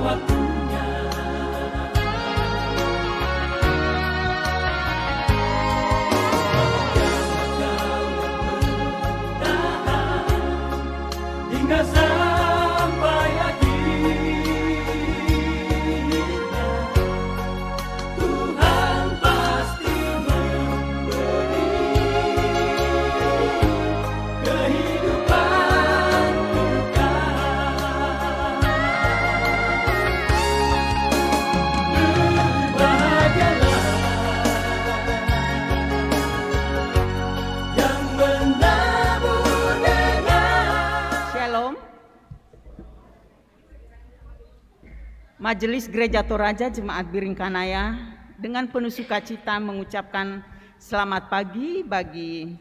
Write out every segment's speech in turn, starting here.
waktunya. Hingga sampai akhirnya Tuhan pasti memberi kehidupan kekal. Berbahagialah yang menabur dengan. Shalom. Majelis Gereja Toraja Jemaat Biringkanaya dengan penuh sukacita mengucapkan selamat pagi bagi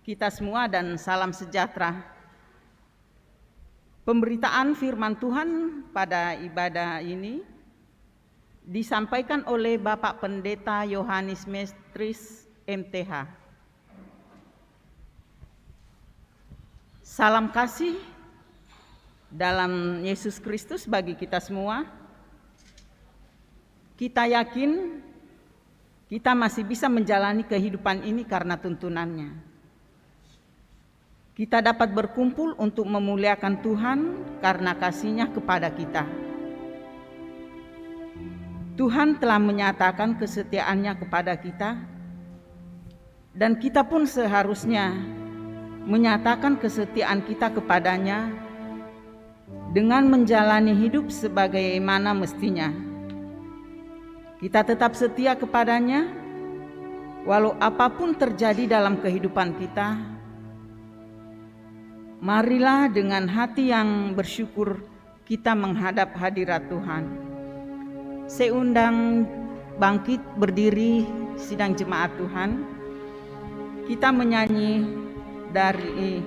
kita semua dan salam sejahtera. Pemberitaan firman Tuhan pada ibadah ini disampaikan oleh Bapak Pendeta Yohanes Mestris MTH. Salam kasih dalam Yesus Kristus bagi kita semua. Kita yakin kita masih bisa menjalani kehidupan ini karena tuntunannya. Kita dapat berkumpul untuk memuliakan Tuhan karena kasih-Nya kepada kita. Tuhan telah menyatakan kesetiaan-Nya kepada kita, dan kita pun seharusnya menyatakan kesetiaan kita kepadanya dengan menjalani hidup sebagaimana mestinya. Kita tetap setia kepadanya walau apapun terjadi dalam kehidupan kita. Marilah dengan hati yang bersyukur kita menghadap hadirat Tuhan. Saya undang bangkit berdiri sidang jemaat Tuhan. Kita menyanyi dari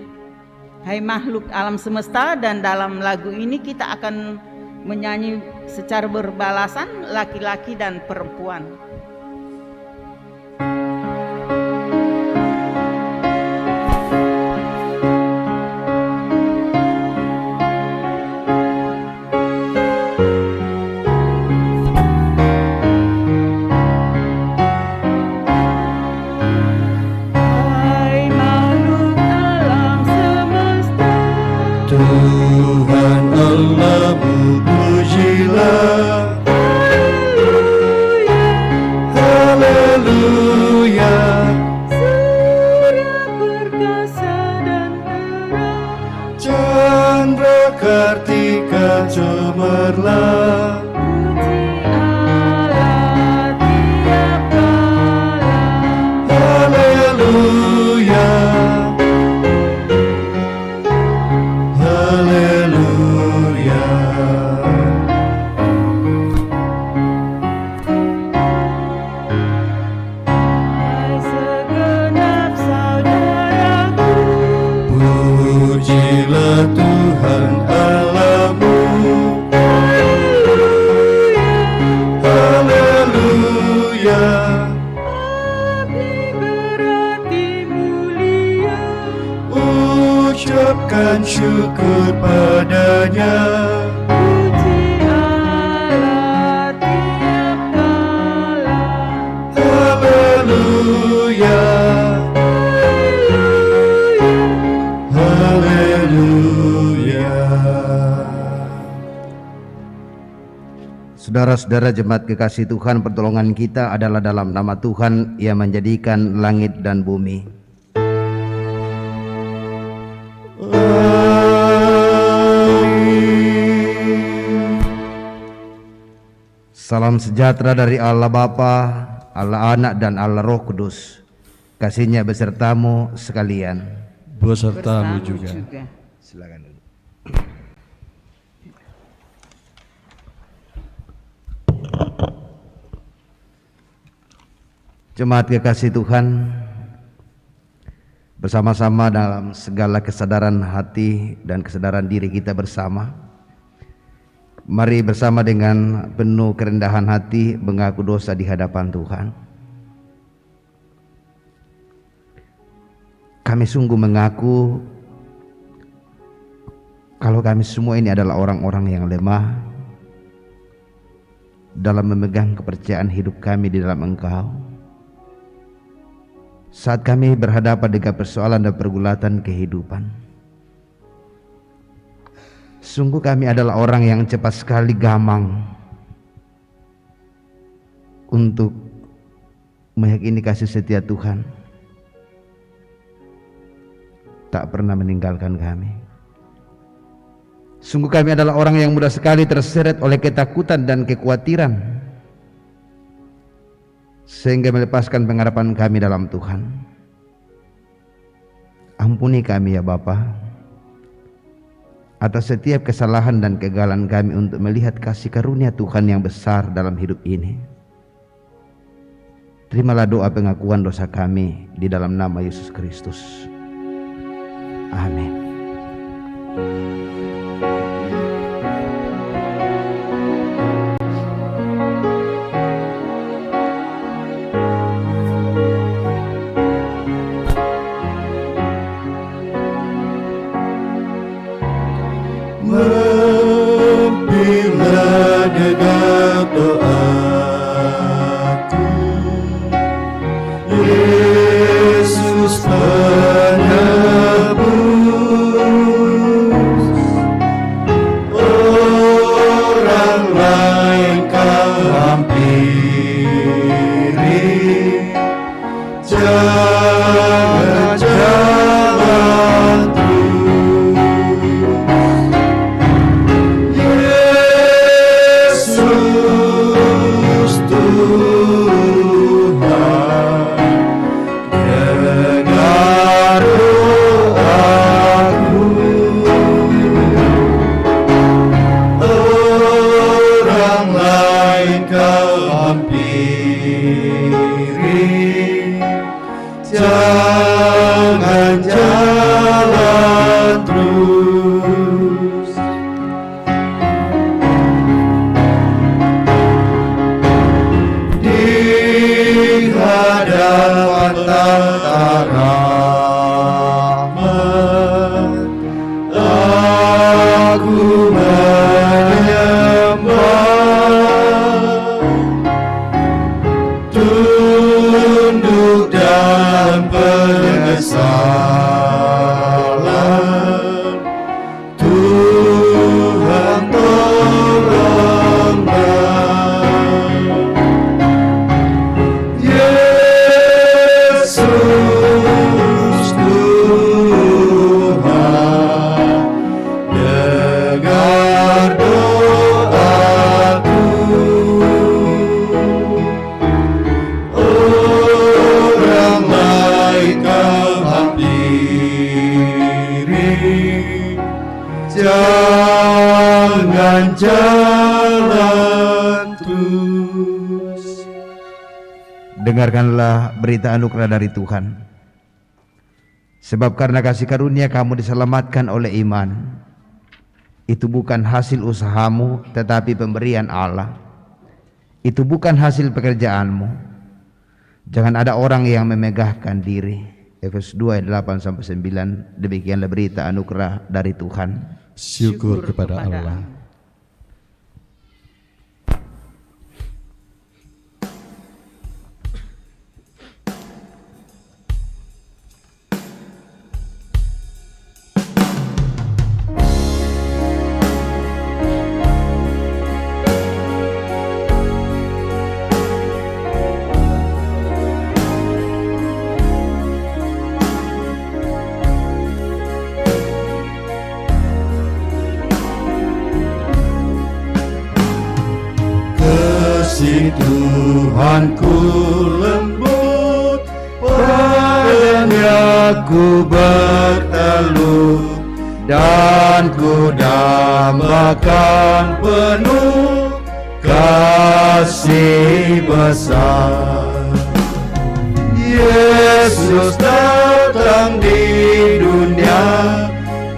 Hai Makhluk Alam Semesta, dan dalam lagu ini kita akan menyanyi secara berbalasan laki-laki dan perempuan. Hai makhluk alam semesta, Tuhan Allahmu pujilah. Haleluya. surya perkasa dan terang, Chandra Kartika cemerlang. puji Allah tiap kala. Haleluya. Haleluya. Hai segenap saudaraku, Pujilah Tuhan Allahmu. Haleluya. abdi berarti mulia, Ucapkan syukur padanya. puji Allah tiap kala. Haleluya. Haleluya. Saudara-saudara jemaat kekasih Tuhan, pertolongan kita adalah dalam nama Tuhan yang menjadikan langit dan bumi. Salam sejahtera dari Allah Bapa, Allah Anak dan Allah Roh Kudus. Kasih-Nya besertamu sekalian. Besertamu juga. Silakan dulu. Jemaat kekasih Tuhan, bersama-sama dalam segala kesadaran hati dan kesadaran diri kita bersama, mari bersama dengan penuh kerendahan hati mengaku dosa di hadapan Tuhan. Kami sungguh mengaku kalau kami semua ini adalah orang-orang yang lemah, dalam memegang kepercayaan hidup kami di dalam Engkau. Saat kami berhadapan dengan persoalan dan pergulatan kehidupan, sungguh kami adalah orang yang cepat sekali gamang untuk meyakini kasih setia Tuhan tak pernah meninggalkan kami. Sungguh kami adalah orang yang mudah sekali terseret oleh ketakutan dan kekhawatiran, sehingga melepaskan pengharapan kami dalam Tuhan. Ampuni kami ya Bapa atas setiap kesalahan dan kegagalan kami untuk melihat kasih karunia Tuhan yang besar dalam hidup ini. Terimalah doa pengakuan dosa kami di dalam nama Yesus Kristus. Amin. Bila dengar doaku, Yesus penebus, orang lain kau hampiri, jangan jalan jangan jalan terus. Di hadapan tahta rahmat aku menyembah, tunduk dan penyesalan. Tuhan tolonglah, Yesus Tuhan, dengar doaku. Orang lain kau hampiri, jangan jalan terus. Dengarkanlah berita anugerah dari Tuhan. Sebab karena kasih karunia kamu diselamatkan oleh iman. Itu bukan hasil usahamu, tetapi pemberian Allah. Itu bukan hasil pekerjaanmu. Jangan ada orang yang memegahkan diri. Efesus 2 ayat 8-9. Demikianlah berita anugerah dari Tuhan. Syukur kepada Allah. Kasih Tuhanku lembut, padanya ku bertelut, dan ku dambakan penuh kasih besar. Yesus datang di dunia,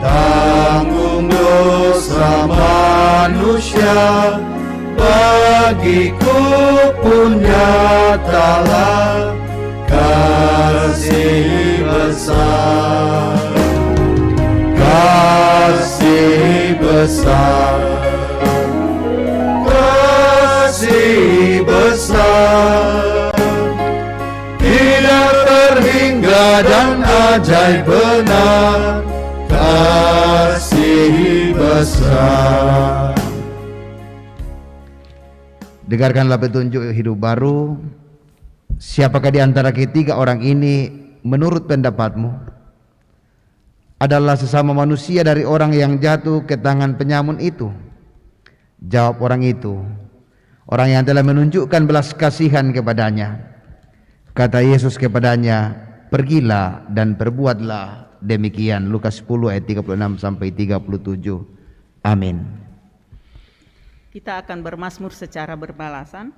tanggung dosa manusia. Bagiku pun nyatalah kasih besar, kasih besar, kasih ajaib benar, kasih besar. Dengarkanlah petunjuk hidup baru. Siapakah di antara ketiga orang ini menurut pendapatmu adalah sesama manusia dari orang yang jatuh ke tangan penyamun itu? Jawab orang itu, orang yang telah menunjukkan belas kasihan kepadanya. Kata Yesus kepadanya, pergilah dan perbuatlah demikian. Lukas 10 ayat 36 sampai 37. Amin. Kita akan bermazmur secara berbalasan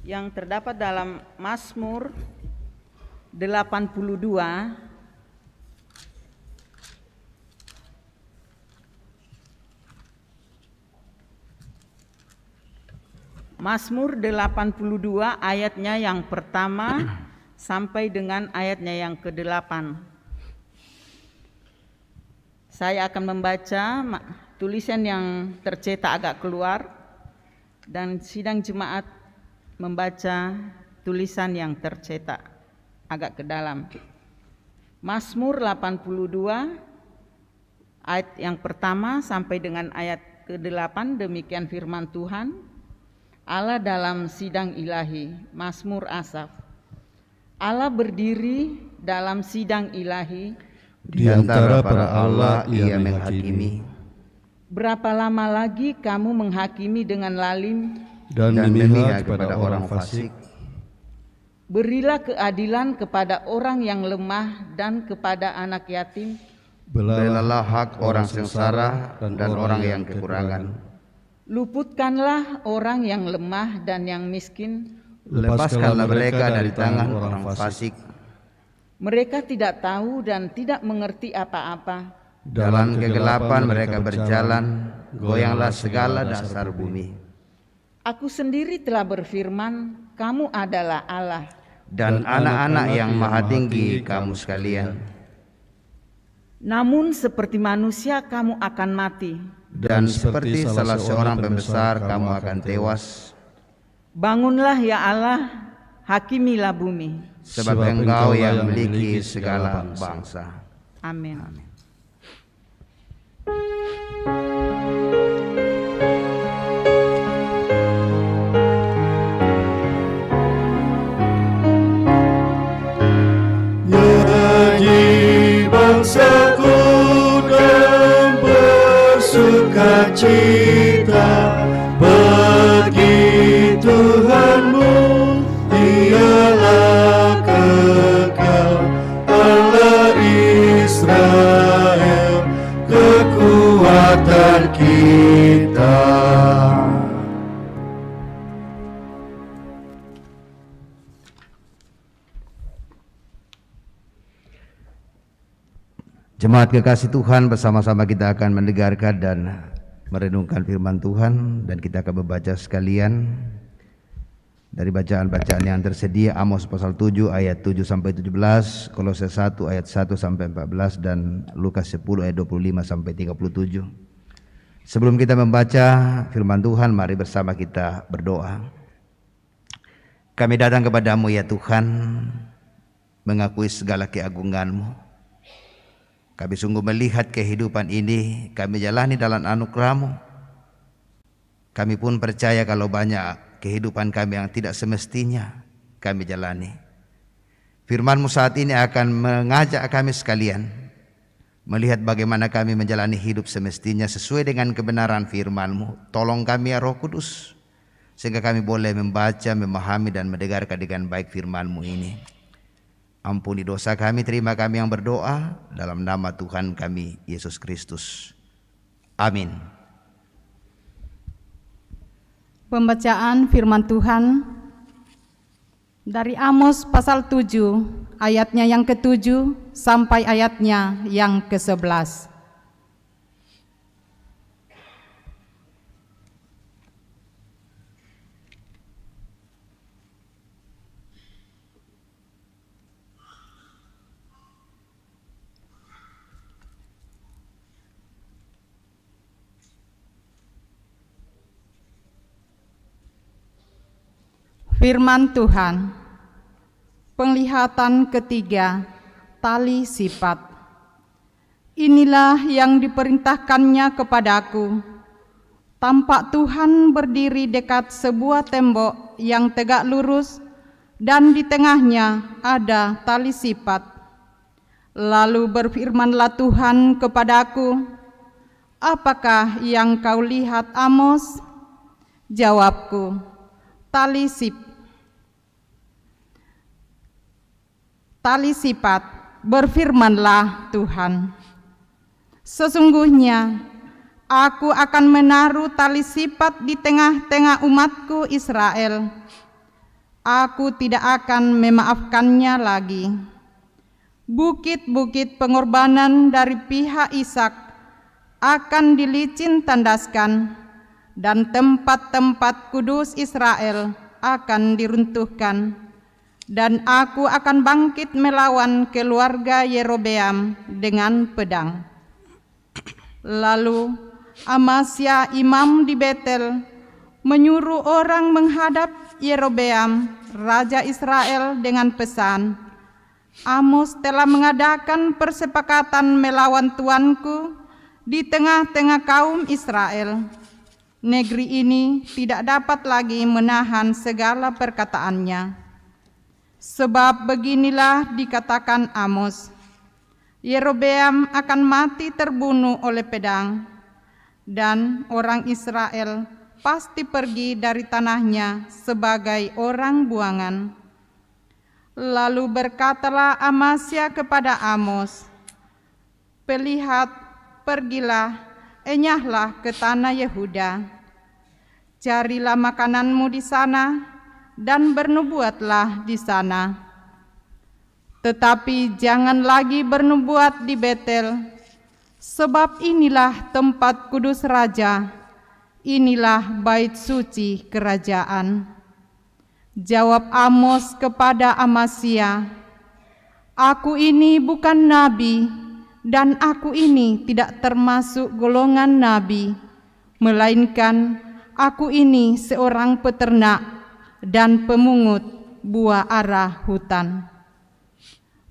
yang terdapat dalam Mazmur 82 Mazmur 82 ayatnya yang pertama sampai dengan ayatnya yang ke-8. Saya akan membaca tulisan yang tercetak agak keluar dan sidang jemaat membaca tulisan yang tercetak agak ke dalam. Mazmur 82 ayat yang pertama sampai dengan ayat ke-8, demikian firman Tuhan. Allah dalam sidang ilahi, Mazmur Asaf. Allah berdiri dalam sidang ilahi, Di antara para Allah ia menghakimi. berapa lama lagi kamu menghakimi dengan lalim? dan memihak kepada orang fasik. Berilah keadilan kepada orang yang lemah dan kepada anak yatim. Belalah hak orang sengsara dan orang yang kekurangan. Luputkanlah orang yang lemah dan yang miskin. Lepaskanlah mereka dari tangan orang fasik. Mereka tidak tahu dan tidak mengerti apa-apa. Dalam kegelapan mereka berjalan, goyanglah segala dasar bumi. Aku sendiri telah berfirman, kamu adalah Allah. Dan anak-anak yang maha tinggi kamu sekalian. Namun seperti manusia kamu akan mati. Dan seperti salah seorang pembesar kamu akan tewas. Bangunlah ya Allah, hakimilah bumi. Sebab Engkau yang memiliki segala bangsa. Amin. Nyanyi bangsaku dan bersukacita bagi Tuhanmu, Dialah kekal, Allah Israel, kekuatan kita. Jemaat kekasih Tuhan, bersama-sama kita akan mendengarkan dan merenungkan firman Tuhan, dan kita akan membaca sekalian dari bacaan-bacaan yang tersedia. Amos pasal 7 ayat 7 sampai 17, Kolose 1 ayat 1 sampai 14, dan Lukas 10 ayat 25 sampai 37. Sebelum kita membaca firman Tuhan, mari bersama kita berdoa. Kami datang kepadamu ya Tuhan, mengakui segala keagungan-Mu. Kami sungguh melihat kehidupan ini kami jalani dalam anugerah-Mu. Kami pun percaya kalau banyak kehidupan kami yang tidak semestinya kami jalani. Firman-Mu saat ini akan mengajak kami sekalian melihat bagaimana kami menjalani hidup semestinya sesuai dengan kebenaran firman-Mu. Tolong kami ya Roh Kudus, sehingga kami boleh membaca, memahami dan mendengarkan dengan baik firman-Mu ini. Ampuni dosa kami, terima kami yang berdoa dalam nama Tuhan kami Yesus Kristus. Amin. Pembacaan firman Tuhan dari Amos pasal 7 ayatnya yang ke-7 sampai ayatnya yang ke-11. Firman Tuhan, penglihatan ketiga tali sifat. Inilah yang diperintahkannya kepadaku. Tampak Tuhan berdiri dekat sebuah tembok yang tegak lurus, dan di tengahnya ada tali sifat. Lalu berfirmanlah Tuhan kepadaku, "Apakah yang kau lihat, Amos?" Jawabku, "Tali sifat." Berfirmanlah Tuhan, "Sesungguhnya aku akan menaruh tali sifat di tengah-tengah umatku Israel. Aku tidak akan memaafkannya lagi. Bukit-bukit pengorbanan dari pihak Ishak akan dilicin tandaskan, dan tempat-tempat kudus Israel akan diruntuhkan. Dan aku akan bangkit melawan keluarga Yerobeam dengan pedang." Lalu Amasya imam di Betel menyuruh orang menghadap Yerobeam, raja Israel, dengan pesan, "Amos telah mengadakan persepakatan melawan tuanku di tengah-tengah kaum Israel. Negeri ini tidak dapat lagi menahan segala perkataannya. Sebab beginilah dikatakan Amos, Yerobeam akan mati terbunuh oleh pedang, dan orang Israel pasti pergi dari tanahnya sebagai orang buangan." Lalu berkatalah Amasya kepada Amos, "Pelihat, pergilah, enyahlah ke tanah Yehuda. Carilah makananmu di sana, dan bernubuatlah di sana. Tetapi jangan lagi bernubuat di Betel, sebab inilah tempat kudus raja, inilah bait suci kerajaan." Jawab Amos kepada Amasya, "Aku ini bukan nabi, dan aku ini tidak termasuk golongan nabi, melainkan aku ini seorang peternak dan pemungut buah ara hutan.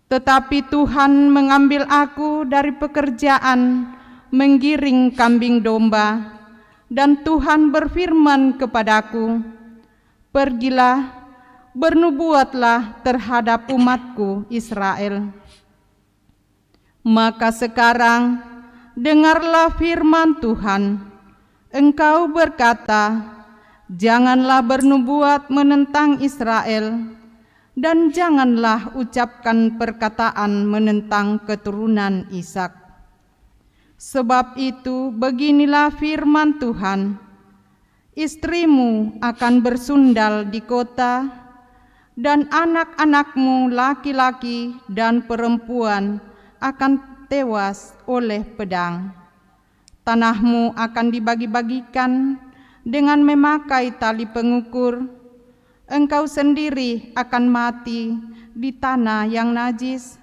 Tetapi Tuhan mengambil aku dari pekerjaan menggiring kambing domba, dan Tuhan berfirman kepadaku, 'Pergilah, bernubuatlah terhadap umatku Israel.' Maka sekarang dengarlah firman Tuhan. Engkau berkata, 'Janganlah bernubuat menentang Israel, dan janganlah ucapkan perkataan menentang keturunan Ishak.' Sebab itu beginilah firman Tuhan, istrimu akan bersundal di kota, dan anak-anakmu laki-laki dan perempuan akan tewas oleh pedang. Tanahmu akan dibagi-bagikan dengan memakai tali pengukur. Engkau sendiri akan mati di tanah yang najis,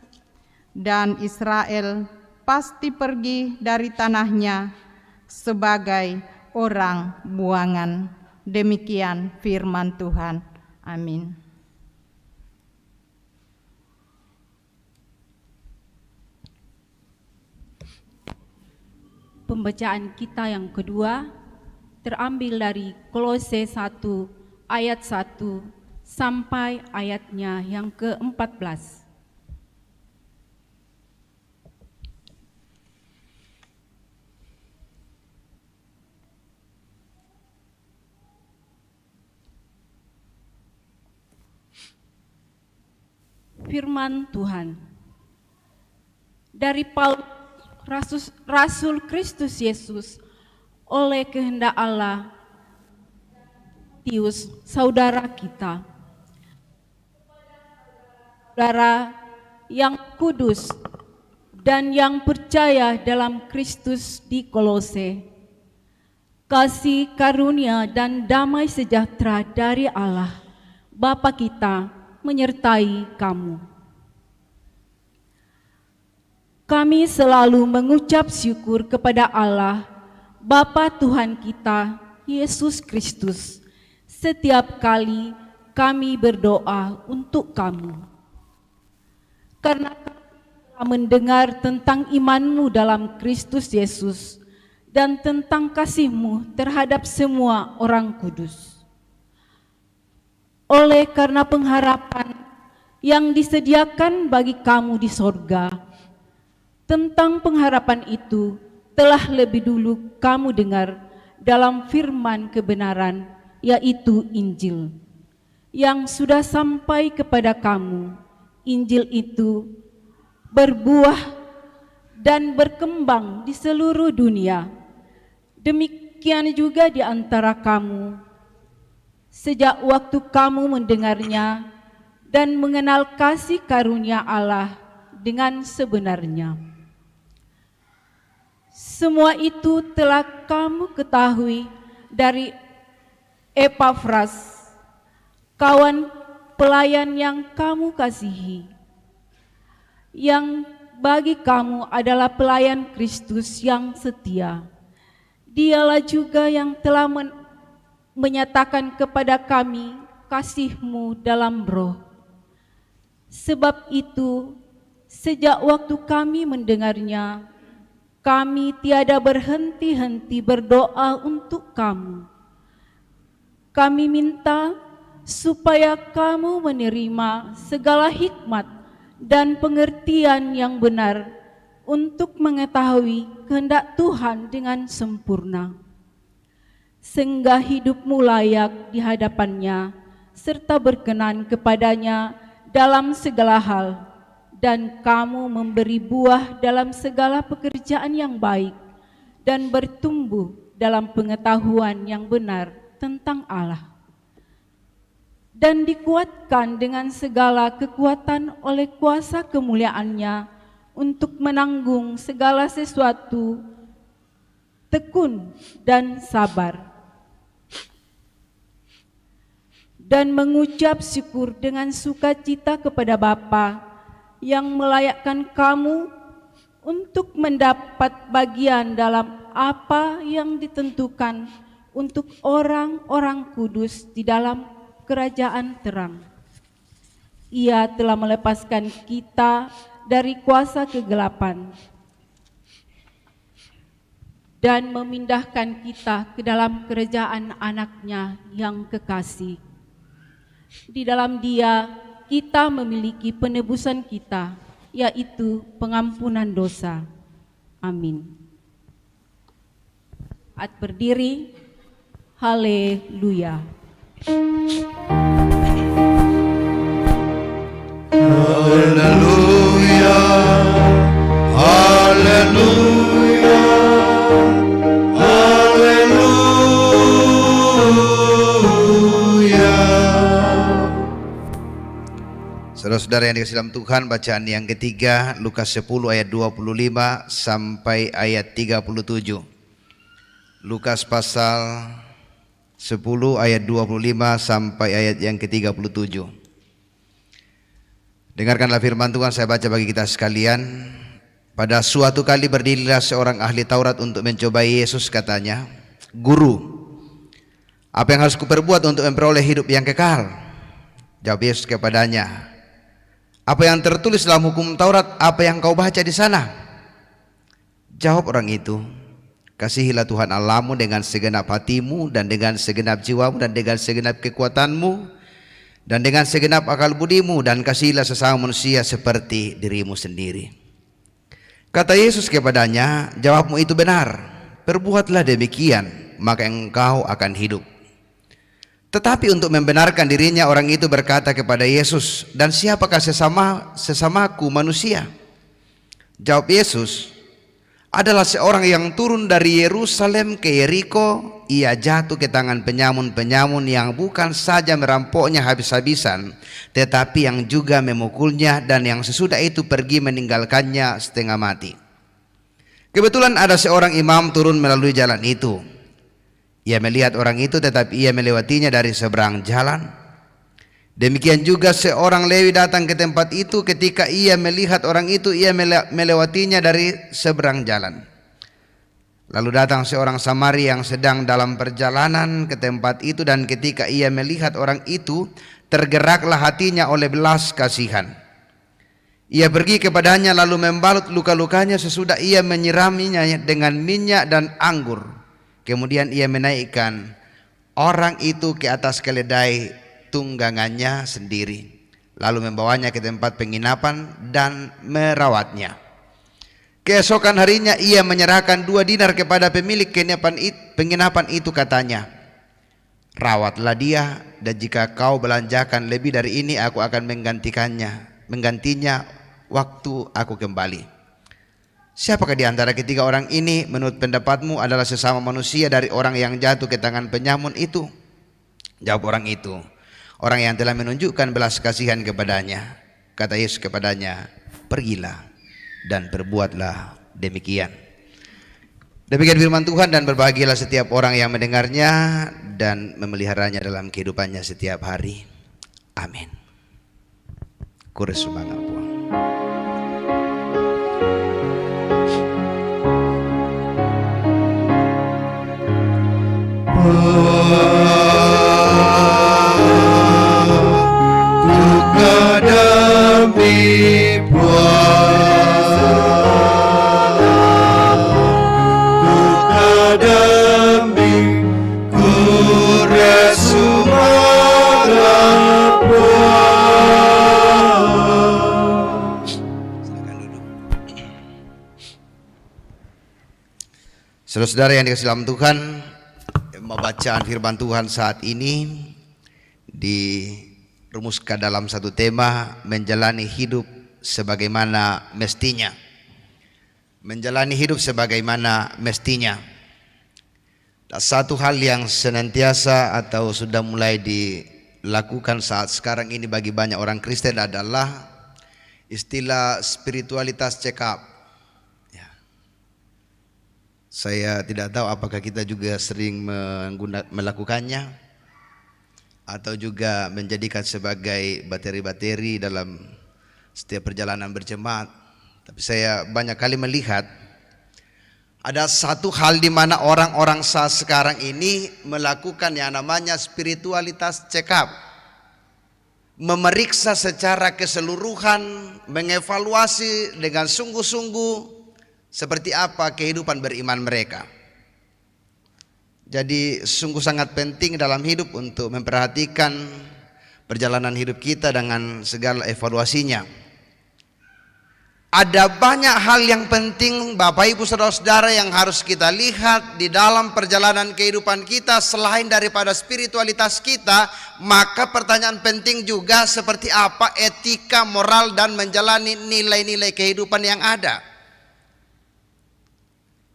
dan Israel pasti pergi dari tanahnya sebagai orang buangan." Demikian firman Tuhan. Amin. Pembacaan kita yang kedua terambil dari Kolose 1 ayat 1 sampai ayatnya yang ke-14. Firman Tuhan. Dari Paulus, Rasul Kristus Yesus, oleh kehendak Allah, Tius, saudara kita, saudara yang kudus dan yang percaya dalam Kristus di Kolose, kasih karunia dan damai sejahtera dari Allah Bapa kita menyertai kamu. Kami selalu mengucap syukur kepada Allah, Bapa Tuhan kita, Yesus Kristus, setiap kali kami berdoa untuk kamu. Karena mendengar tentang imanmu dalam Kristus Yesus dan tentang kasih-Mu terhadap semua orang kudus. Oleh karena pengharapan yang disediakan bagi kamu di sorga, tentang pengharapan itu telah lebih dulu kamu dengar dalam firman kebenaran, yaitu Injil, yang sudah sampai kepada kamu. Injil itu berbuah dan berkembang di seluruh dunia. Demikian juga di antara kamu, sejak waktu kamu mendengarnya dan mengenal kasih karunia Allah dengan sebenarnya. Semua itu telah kamu ketahui dari Epafras, kawan pelayan yang kamu kasihi, yang bagi kamu adalah pelayan Kristus yang setia. Dialah juga yang telah menyatakan kepada kami kasih-Mu dalam roh. Sebab itu, sejak waktu kami mendengarnya, kami tiada berhenti-henti berdoa untuk kamu. Kami minta supaya kamu menerima segala hikmat dan pengertian yang benar untuk mengetahui kehendak Tuhan dengan sempurna, sehingga hidupmu layak di hadapannya, serta berkenan kepadanya dalam segala hal, dan kamu memberi buah dalam segala pekerjaan yang baik, dan bertumbuh dalam pengetahuan yang benar tentang Allah, dan dikuatkan dengan segala kekuatan oleh kuasa kemuliaan-Nya untuk menanggung segala sesuatu, tekun dan sabar, dan mengucap syukur dengan sukacita kepada Bapa yang melayakkan kamu untuk mendapat bagian dalam apa yang ditentukan untuk orang-orang kudus di dalam kerajaan terang. Ia telah melepaskan kita dari kuasa kegelapan dan memindahkan kita ke dalam kerajaan Anak-Nya yang kekasih. Di dalam Dia kita memiliki penebusan kita, yaitu pengampunan dosa. Amin. Saat berdiri, haleluya. Haleluya, haleluya, haleluya. Saudara-saudara yang dikasihi dalam Tuhan, bacaan yang ketiga Lukas 10 ayat 25 sampai ayat 37. Lukas pasal 10 ayat 25 sampai ayat yang ke-37. Dengarkanlah firman Tuhan, saya baca bagi kita sekalian. Pada suatu kali berdirilah seorang ahli Taurat untuk mencobai Yesus, katanya, "Guru, apa yang harus kuperbuat untuk memperoleh hidup yang kekal?" Jawab Yesus kepadanya, "Apa yang tertulis dalam hukum Taurat, apa yang kau baca di sana?" Jawab orang itu, "Kasihilah Tuhan Allahmu dengan segenap hatimu, dan dengan segenap jiwamu, dan dengan segenap kekuatanmu, dan dengan segenap akal budimu, dan kasihilah sesama manusia seperti dirimu sendiri." Kata Yesus kepadanya, "Jawabmu itu benar, perbuatlah demikian, maka engkau akan hidup." Tetapi untuk membenarkan dirinya, orang itu berkata kepada Yesus, "Dan siapakah sesamaku manusia?" Jawab Yesus, "Adalah seorang yang turun dari Yerusalem ke Yeriko. Ia jatuh ke tangan penyamun-penyamun yang bukan saja merampoknya habis-habisan, tetapi yang juga memukulnya, dan yang sesudah itu pergi meninggalkannya setengah mati. Kebetulan ada seorang imam turun melalui jalan itu. Ia melihat orang itu, tetapi ia melewatinya dari seberang jalan. Demikian juga seorang Lewi datang ke tempat itu. Ketika ia melihat orang itu, ia melewatinya dari seberang jalan. Lalu datang seorang Samari yang sedang dalam perjalanan ke tempat itu, dan ketika ia melihat orang itu, tergeraklah hatinya oleh belas kasihan. Ia pergi kepadanya lalu membalut luka-lukanya sesudah ia menyiraminya dengan minyak dan anggur. Kemudian ia menaikkan orang itu ke atas keledai tunggangannya sendiri, lalu membawanya ke tempat penginapan dan merawatnya. Keesokan harinya ia menyerahkan 2 dinar kepada pemilik penginapan itu, katanya, rawatlah dia, dan jika kau belanjakan lebih dari ini, aku akan menggantinya waktu aku kembali. Siapakah di antara ketiga orang ini menurut pendapatmu adalah sesama manusia dari orang yang jatuh ke tangan penyamun itu? Jawab orang itu, orang yang telah menunjukkan belas kasihan kepadanya. Kata Yesus kepadanya, pergilah dan perbuatlah demikian. Demikian firman Tuhan, dan berbahagialah setiap orang yang mendengarnya dan memeliharanya dalam kehidupannya setiap hari. Amin. Kores semangat Tuhan. Duka demi duka demi Kores semangat Silakan duduk. Saudara-saudara yang dikasihi dalam Tuhan, pembacaan firman Tuhan saat ini dirumuskan dalam satu tema, menjalani hidup sebagaimana mestinya. Menjalani hidup sebagaimana mestinya. Dan satu hal yang senantiasa atau sudah mulai dilakukan saat sekarang ini bagi banyak orang Kristen adalah istilah spiritualitas check up. Saya tidak tahu apakah kita juga sering melakukannya atau juga menjadikan sebagai bateri-bateri dalam setiap perjalanan berjemaat. Tapi saya banyak kali melihat ada satu hal di mana orang-orang saat sekarang ini melakukan yang namanya spiritualitas check up. Memeriksa secara keseluruhan, mengevaluasi dengan sungguh-sungguh seperti apa kehidupan beriman mereka. Jadi sungguh sangat penting dalam hidup untuk memperhatikan perjalanan hidup kita dengan segala evaluasinya. Ada banyak hal yang penting Bapak Ibu Saudara-saudara yang harus kita lihat di dalam perjalanan kehidupan kita selain daripada spiritualitas kita. Maka pertanyaan penting juga seperti apa etika, moral dan menjalani nilai-nilai kehidupan yang ada.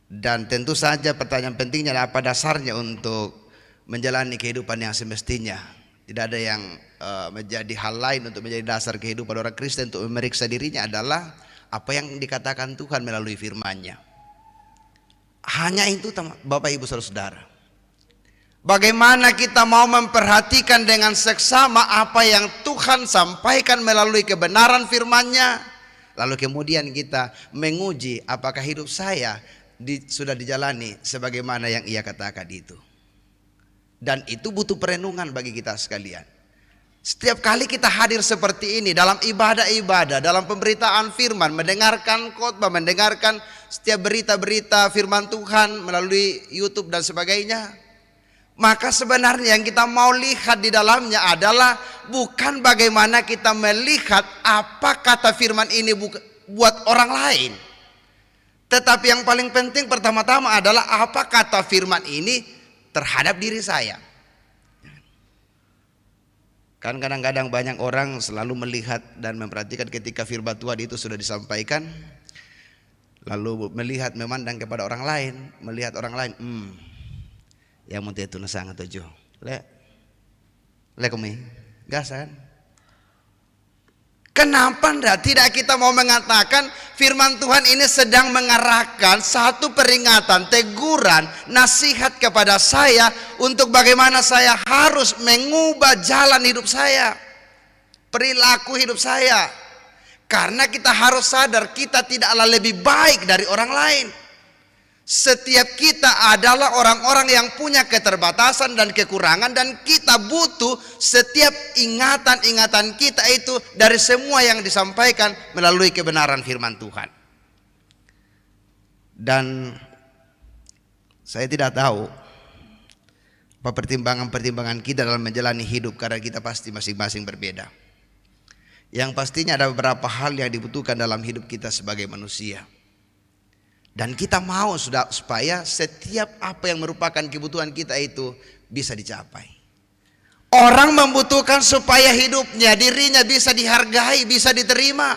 Dan tentu saja pertanyaan pentingnya adalah apa dasarnya untuk menjalani kehidupan yang semestinya. Tidak ada yang menjadi hal lain untuk menjadi dasar kehidupan orang Kristen untuk memeriksa dirinya adalah apa yang dikatakan Tuhan melalui firman-Nya. Hanya itu Bapak Ibu Saudara. Bagaimana kita mau memperhatikan dengan seksama apa yang Tuhan sampaikan melalui kebenaran firman-Nya, lalu kemudian kita menguji apakah hidup saya sudah dijalani sebagaimana yang ia katakan itu. Dan itu butuh perenungan bagi kita sekalian. Setiap kali kita hadir seperti ini dalam ibadah-ibadah, dalam pemberitaan firman, mendengarkan khotbah, mendengarkan setiap berita-berita firman Tuhan melalui YouTube dan sebagainya, maka sebenarnya yang kita mau lihat di dalamnya adalah bukan bagaimana kita melihat apa kata firman ini buat orang lain, tetapi yang paling penting pertama-tama adalah apa kata firman ini terhadap diri saya. Kan kadang-kadang banyak orang selalu melihat dan memperhatikan ketika firman Tuhan itu sudah disampaikan, lalu melihat, memandang kepada orang lain, melihat orang lain, yang mau itu nasang atau jo, le kami, gasan. Kenapa tidak kita mau mengatakan firman Tuhan ini sedang mengarahkan satu peringatan, teguran, nasihat kepada saya untuk bagaimana saya harus mengubah jalan hidup saya, perilaku hidup saya. Karena kita harus sadar kita tidaklah lebih baik dari orang lain. Setiap kita adalah orang-orang yang punya keterbatasan dan kekurangan, dan kita butuh setiap ingatan-ingatan kita itu dari semua yang disampaikan melalui kebenaran firman Tuhan. Dan saya tidak tahu apa pertimbangan-pertimbangan kita dalam menjalani hidup, karena kita pasti masing-masing berbeda. Yang pastinya ada beberapa hal yang dibutuhkan dalam hidup kita sebagai manusia. Dan kita mau supaya setiap apa yang merupakan kebutuhan kita itu bisa dicapai. Orang membutuhkan supaya hidupnya, dirinya bisa dihargai, bisa diterima.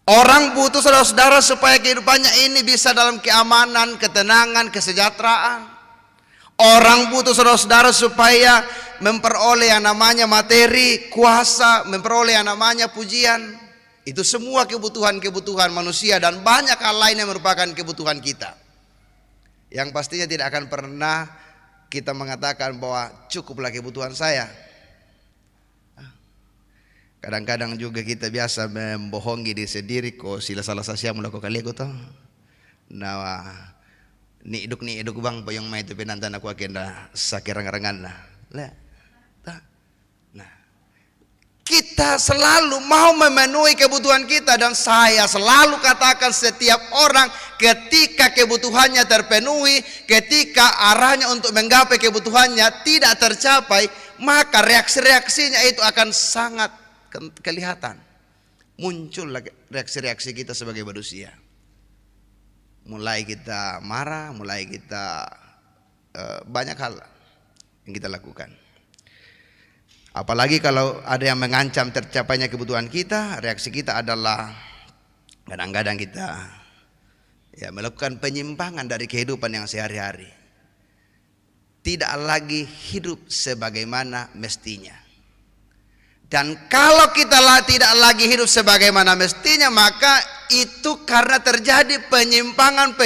Orang butuh saudara-saudara supaya kehidupannya ini bisa dalam keamanan, ketenangan, kesejahteraan. Orang butuh saudara-saudara supaya memperoleh yang namanya materi, kuasa, memperoleh yang namanya pujian. Itu semua kebutuhan-kebutuhan manusia dan banyak hal lain yang merupakan kebutuhan kita. Yang pastinya tidak akan pernah kita mengatakan bahwa cukuplah kebutuhan saya. Kadang-kadang juga kita biasa membohongi diri sendiri, kok sila salah saya melakukan lihat tuh. Nah, ni iduk bang boyong mai tu penantan aku akenda sakirang-rangan lah. Kita selalu mau memenuhi kebutuhan kita, dan saya selalu katakan setiap orang ketika kebutuhannya terpenuhi, ketika arahnya untuk menggapai kebutuhannya tidak tercapai, maka reaksi-reaksinya itu akan sangat kelihatan. Muncul reaksi-reaksi kita sebagai manusia. Mulai kita marah, mulai kita banyak hal yang kita lakukan. Apalagi kalau ada yang mengancam tercapainya kebutuhan kita, reaksi kita adalah kadang-kadang kita melakukan penyimpangan dari kehidupan yang sehari-hari. Tidak lagi hidup sebagaimana mestinya. Dan kalau kita tidak lagi hidup sebagaimana mestinya, maka itu karena terjadi penyimpangan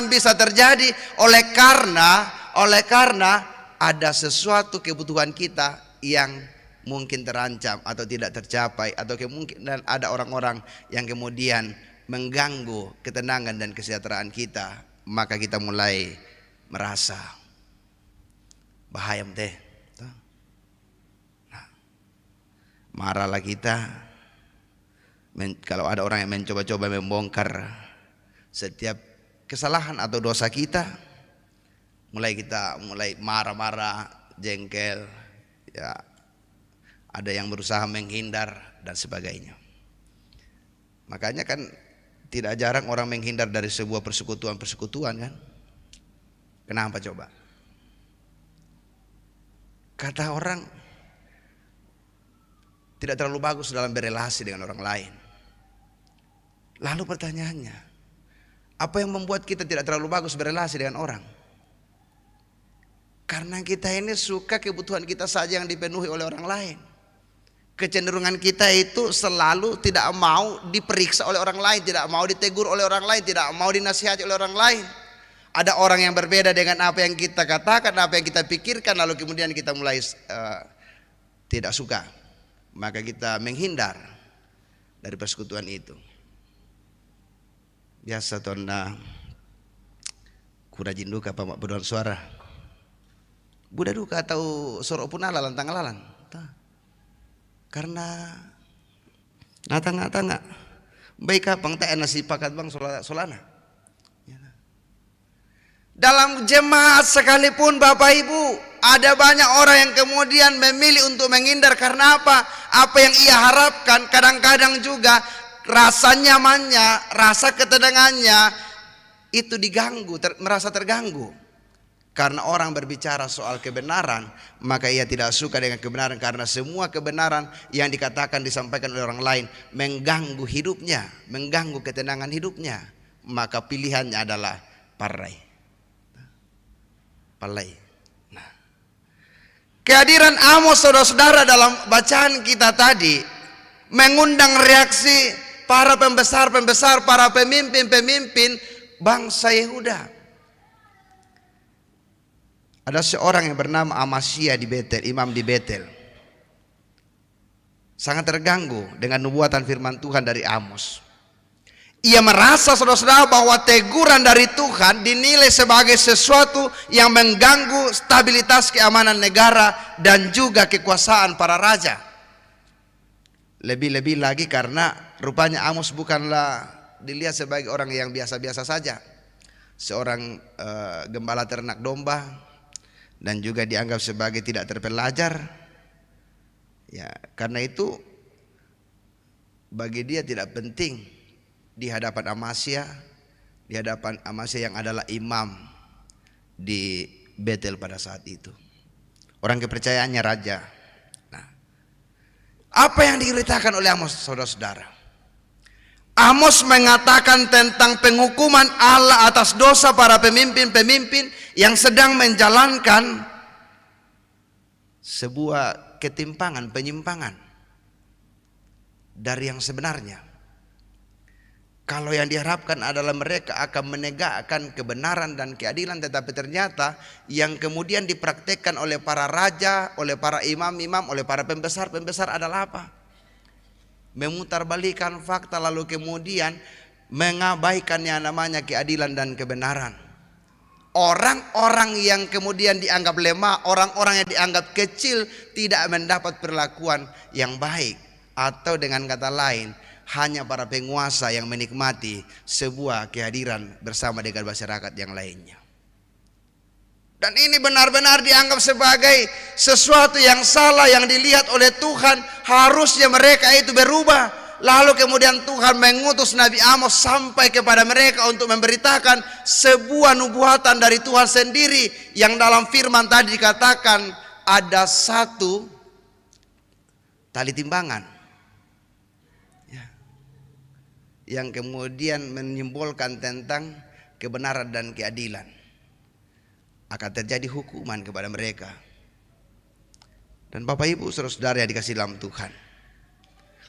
bisa terjadi oleh karena ada sesuatu kebutuhan kita yang mungkin terancam atau tidak tercapai, atau kemungkinan ada orang-orang yang kemudian mengganggu ketenangan dan kesejahteraan kita, maka kita mulai merasa bahaya teh. Nah, marahlah kita kalau ada orang yang mencoba-coba membongkar setiap kesalahan atau dosa kita. Kita mulai marah-marah, jengkel, ada yang berusaha menghindar dan sebagainya. Makanya kan tidak jarang orang menghindar dari sebuah persekutuan kan. Kenapa coba? Kata orang tidak terlalu bagus dalam berelasi dengan orang lain. Lalu pertanyaannya, apa yang membuat kita tidak terlalu bagus berelasi dengan orang? Karena kita ini suka kebutuhan kita saja yang dipenuhi oleh orang lain. Kecenderungan kita itu selalu tidak mau diperiksa oleh orang lain, tidak mau ditegur oleh orang lain, tidak mau dinasihati oleh orang lain. Ada orang yang berbeda dengan apa yang kita katakan, apa yang kita pikirkan, lalu kemudian kita mulai tidak suka. Maka kita menghindar dari persekutuan itu. Biasa tonna kurajin duka pamak berdoa suara. Buddha duka atau sorok punala lantang lalan. Karena natang-natang baik kapang tak nasi pakat bang solana. Dalam jemaat sekalipun Bapak Ibu, ada banyak orang yang kemudian memilih untuk menghindar karena apa? Apa yang ia harapkan kadang-kadang juga rasa nyamannya, rasa ketenangannya itu diganggu, merasa terganggu. Karena orang berbicara soal kebenaran, maka ia tidak suka dengan kebenaran, karena semua kebenaran yang dikatakan disampaikan oleh orang lain mengganggu hidupnya, mengganggu ketenangan hidupnya. Maka pilihannya adalah palai. Nah, kehadiran Amos saudara-saudara dalam bacaan kita tadi mengundang reaksi para pembesar-pembesar, para pemimpin-pemimpin bangsa Yehuda. Ada seorang yang bernama Amasya di Betel, imam di Betel. Sangat terganggu dengan nubuatan firman Tuhan dari Amos. Ia merasa saudara-saudara bahwa teguran dari Tuhan dinilai sebagai sesuatu yang mengganggu stabilitas keamanan negara dan juga kekuasaan para raja. Lebih-lebih lagi karena rupanya Amos bukanlah dilihat sebagai orang yang biasa-biasa saja. Seorang gembala ternak domba dan juga dianggap sebagai tidak terpelajar. Ya, karena itu bagi dia tidak penting di hadapan Amasya, yang adalah imam di Betel pada saat itu. Orang kepercayaannya raja. Nah, apa yang diceritakan oleh Amos, saudara-saudara? Amos mengatakan tentang penghukuman Allah atas dosa para pemimpin-pemimpin yang sedang menjalankan sebuah ketimpangan, penyimpangan dari yang sebenarnya. Kalau yang diharapkan adalah mereka akan menegakkan kebenaran dan keadilan, tetapi ternyata yang kemudian dipraktekkan oleh para raja, oleh para imam-imam, oleh para pembesar-pembesar adalah apa? Memutarbalikkan fakta lalu kemudian mengabaikan yang namanya keadilan dan kebenaran. Orang-orang yang kemudian dianggap lemah, orang-orang yang dianggap kecil tidak mendapat perlakuan yang baik, atau dengan kata lain hanya para penguasa yang menikmati sebuah kehadiran bersama dengan masyarakat yang lainnya. Dan ini benar-benar dianggap sebagai sesuatu yang salah, yang dilihat oleh Tuhan. Harusnya mereka itu berubah. Lalu kemudian Tuhan mengutus Nabi Amos sampai kepada mereka untuk memberitakan sebuah nubuatan dari Tuhan sendiri, yang dalam firman tadi dikatakan ada satu tali timbangan yang kemudian menyimbolkan tentang kebenaran dan keadilan. Akan terjadi hukuman kepada mereka. Dan Bapak Ibu saudara-saudara yang dikasihi dalam Tuhan,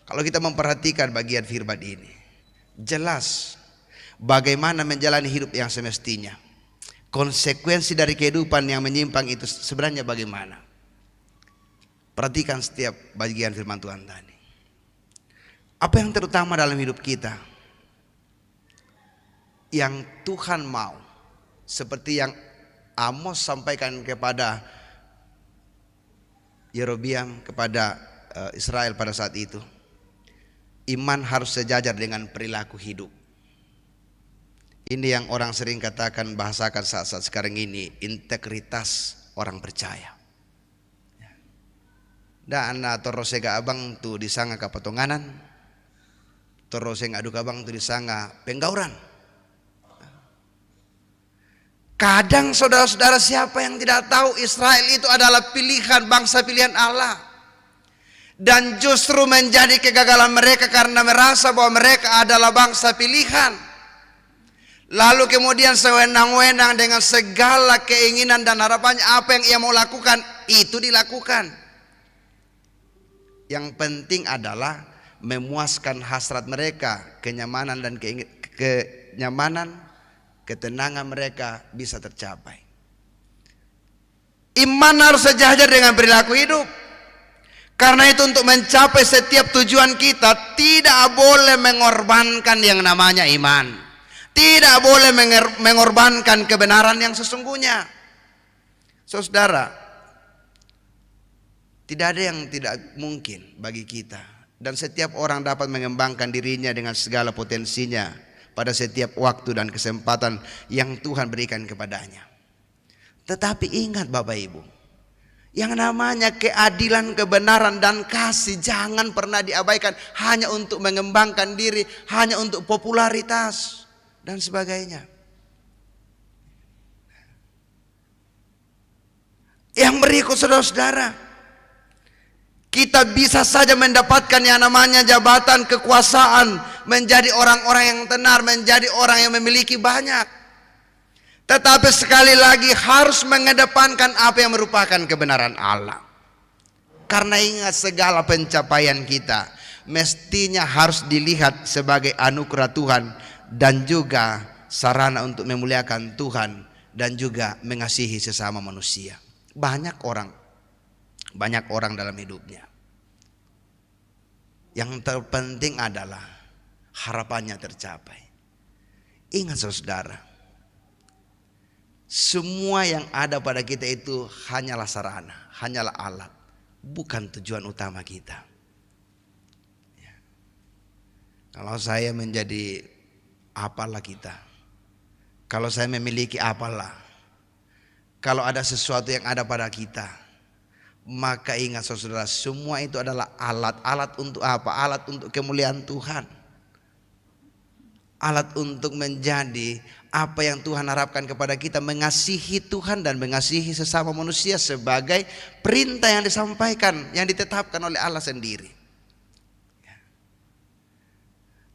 kalau kita memperhatikan bagian firman ini, jelas bagaimana menjalani hidup yang semestinya. Konsekuensi dari kehidupan yang menyimpang itu sebenarnya bagaimana? Perhatikan setiap bagian firman Tuhan tadi. Apa yang terutama dalam hidup kita yang Tuhan mau, seperti yang Amos sampaikan kepada Yerobiam, kepada Israel pada saat itu, iman harus sejajar dengan perilaku hidup. Ini yang orang sering katakan, bahasakan saat-saat sekarang ini, integritas orang percaya. Dan torosega abang tu disanga kapotonganan, toroseng adu kabang tu disanga penggauran. Kadang saudara-saudara, siapa yang tidak tahu Israel itu adalah pilihan, bangsa pilihan Allah. Dan justru menjadi kegagalan mereka karena merasa bahwa mereka adalah bangsa pilihan. Lalu kemudian sewenang-wenang dengan segala keinginan dan harapannya, apa yang ia mau lakukan itu dilakukan. Yang penting adalah memuaskan hasrat mereka, kenyamanan dan ketenangan mereka bisa tercapai. Iman harus sejajar dengan perilaku hidup. Karena itu untuk mencapai setiap tujuan kita tidak boleh mengorbankan yang namanya iman. Tidak boleh mengorbankan kebenaran yang sesungguhnya. Saudara, tidak ada yang tidak mungkin bagi kita. Dan setiap orang dapat mengembangkan dirinya dengan segala potensinya pada setiap waktu dan kesempatan yang Tuhan berikan kepadanya. Tetapi ingat Bapak Ibu, yang namanya keadilan, kebenaran dan kasih jangan pernah diabaikan hanya untuk mengembangkan diri, hanya untuk popularitas dan sebagainya. Yang berikut saudara-saudara, kita bisa saja mendapatkan yang namanya jabatan, kekuasaan, menjadi orang-orang yang tenar, menjadi orang yang memiliki banyak. Tetapi sekali lagi harus mengedepankan apa yang merupakan kebenaran Allah. Karena ingat, segala pencapaian kita mestinya harus dilihat sebagai anugerah Tuhan dan juga sarana untuk memuliakan Tuhan dan juga mengasihi sesama manusia. Banyak orang dalam hidupnya, yang terpenting adalah harapannya tercapai. Ingat saudara, semua yang ada pada kita itu hanyalah sarana, hanyalah alat, bukan tujuan utama kita. Ya. Kalau saya menjadi apalah kita, kalau saya memiliki apalah, kalau ada sesuatu yang ada pada kita, maka ingat saudara, semua itu adalah alat. Alat untuk apa? Alat untuk kemuliaan Tuhan. Alat untuk menjadi apa yang Tuhan harapkan kepada kita, mengasihi Tuhan dan mengasihi sesama manusia sebagai perintah yang disampaikan, yang ditetapkan oleh Allah sendiri.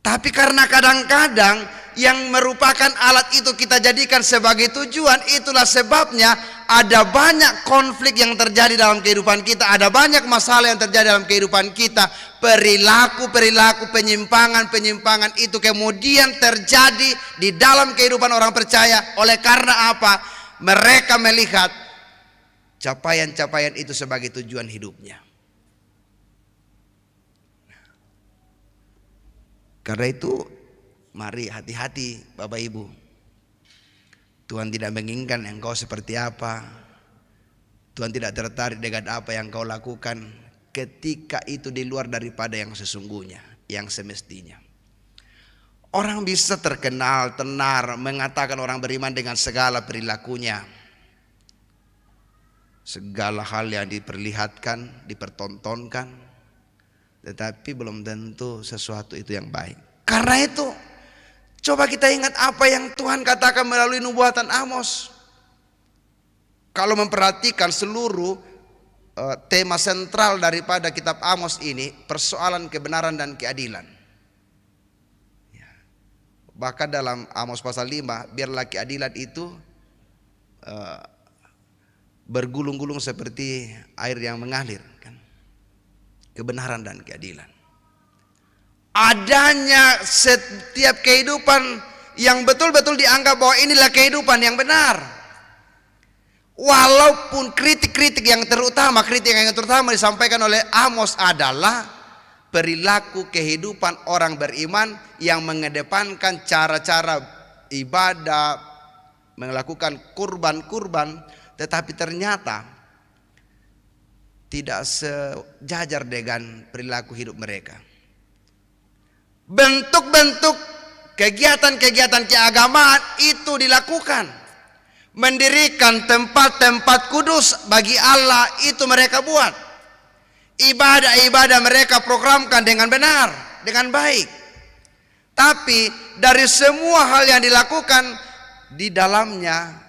Tapi karena kadang-kadang yang merupakan alat itu kita jadikan sebagai tujuan, itulah sebabnya ada banyak konflik yang terjadi dalam kehidupan kita, ada banyak masalah yang terjadi dalam kehidupan kita. Perilaku-perilaku, penyimpangan-penyimpangan itu kemudian terjadi di dalam kehidupan orang percaya. Oleh karena apa? Mereka melihat capaian-capaian itu sebagai tujuan hidupnya. Karena itu mari hati-hati Bapak Ibu. Tuhan tidak menginginkan engkau seperti apa. Tuhan tidak tertarik dengan apa yang kau lakukan ketika itu di luar daripada yang sesungguhnya, yang semestinya. Orang bisa terkenal, tenar, mengatakan orang beriman dengan segala perilakunya, segala hal yang diperlihatkan, dipertontonkan, tetapi belum tentu sesuatu itu yang baik. Karena itu, coba kita ingat apa yang Tuhan katakan melalui nubuatan Amos. Kalau memperhatikan seluruh tema sentral daripada kitab Amos ini, persoalan kebenaran dan keadilan. Bahkan dalam Amos pasal 5, biarlah keadilan itu bergulung-gulung seperti air yang mengalir, kan? Kebenaran dan keadilan. Adanya setiap kehidupan yang betul-betul dianggap bahwa inilah kehidupan yang benar. Walaupun kritik-kritik yang terutama disampaikan oleh Amos adalah perilaku kehidupan orang beriman yang mengedepankan cara-cara ibadah, melakukan kurban-kurban, tetapi ternyata tidak sejajar dengan perilaku hidup mereka. Bentuk-bentuk kegiatan-kegiatan keagamaan itu dilakukan. Mendirikan tempat-tempat kudus bagi Allah itu mereka buat. Ibadah-ibadah mereka programkan dengan benar, dengan baik. Tapi dari semua hal yang dilakukan, di dalamnya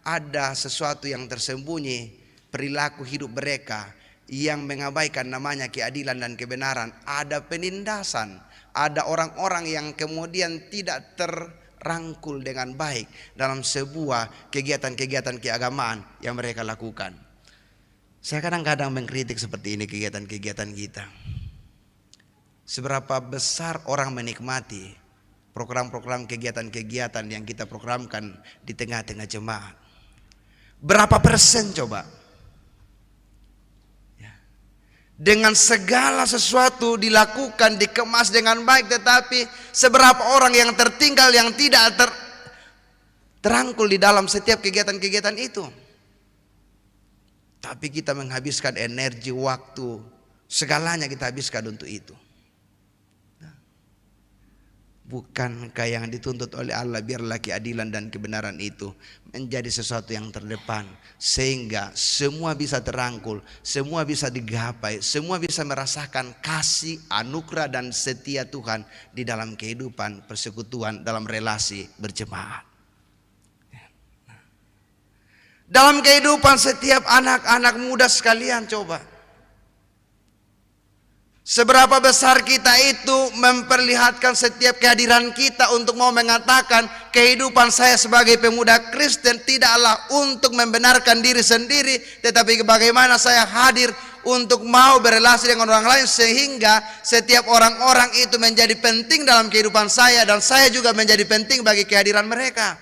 ada sesuatu yang tersembunyi, perilaku hidup mereka yang mengabaikan namanya keadilan dan kebenaran. Ada penindasan, ada orang-orang yang kemudian tidak terrangkul dengan baik dalam sebuah kegiatan-kegiatan keagamaan yang mereka lakukan. Saya kadang-kadang mengkritik seperti ini kegiatan-kegiatan kita. Seberapa besar orang menikmati program-program kegiatan-kegiatan yang kita programkan di tengah-tengah jemaat? Berapa persen coba? Dengan segala sesuatu dilakukan, dikemas dengan baik, tetapi seberapa orang yang tertinggal, yang tidak terangkul di dalam setiap kegiatan-kegiatan itu. Tapi kita menghabiskan energi, waktu, segalanya kita habiskan untuk itu. Bukankah yang dituntut oleh Allah, biarlah keadilan dan kebenaran itu menjadi sesuatu yang terdepan, sehingga semua bisa terangkul, semua bisa digapai, semua bisa merasakan kasih, anugerah dan setia Tuhan di dalam kehidupan persekutuan, dalam relasi berjemaat. Dalam kehidupan setiap anak-anak muda sekalian, coba seberapa besar kita itu memperlihatkan setiap kehadiran kita untuk mau mengatakan kehidupan saya sebagai pemuda Kristen tidaklah untuk membenarkan diri sendiri, tetapi bagaimana saya hadir untuk mau berelasi dengan orang lain, sehingga setiap orang-orang itu menjadi penting dalam kehidupan saya, dan saya juga menjadi penting bagi kehadiran mereka,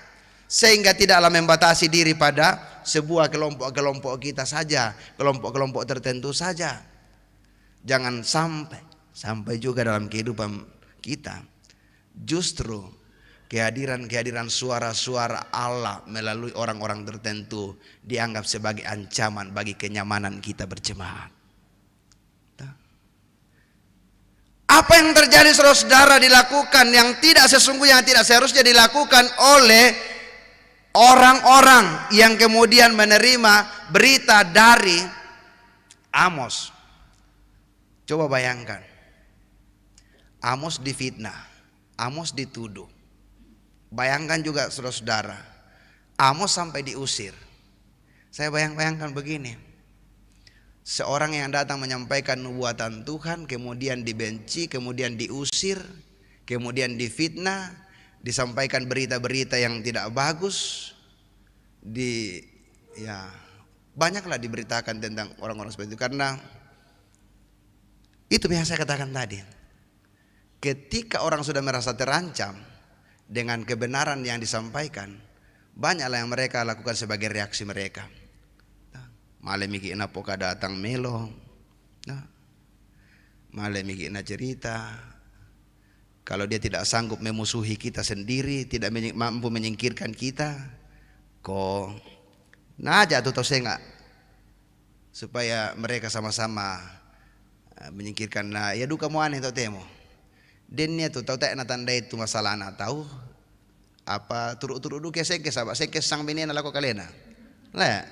sehingga tidaklah membatasi diri pada sebuah kelompok-kelompok kita saja, kelompok-kelompok tertentu saja. Jangan sampai juga dalam kehidupan kita justru kehadiran suara-suara Allah melalui orang-orang tertentu dianggap sebagai ancaman bagi kenyamanan kita berjemaat. Apa yang terjadi saudara-saudara dilakukan yang tidak sesungguhnya, yang tidak seharusnya dilakukan oleh orang-orang yang kemudian menerima berita dari Amos. Coba bayangkan, Amos difitnah, Amos dituduh. Bayangkan juga saudara-saudara, Amos sampai diusir. Saya bayangkan begini, seorang yang datang menyampaikan nubuatan Tuhan, kemudian dibenci, kemudian diusir, kemudian difitnah, disampaikan berita-berita yang tidak bagus, banyaklah diberitakan tentang orang-orang seperti itu. Karena itu yang saya katakan tadi, ketika orang sudah merasa terancam dengan kebenaran yang disampaikan, banyaklah yang mereka lakukan sebagai reaksi mereka. Malam iki ina poka datang melo, malam iki ina cerita. Kalau dia tidak sanggup memusuhi kita sendiri, tidak mampu menyingkirkan kita, kok naja tuh saya nggak, supaya mereka sama-sama menyingkirkan. Nah, ya duka mau aneh tuh temo. Dennya tuh tahu tak na tanda itu masalah anak tahu apa turut-turut duke sengke sahabat sengke sang bini na lako kalena lah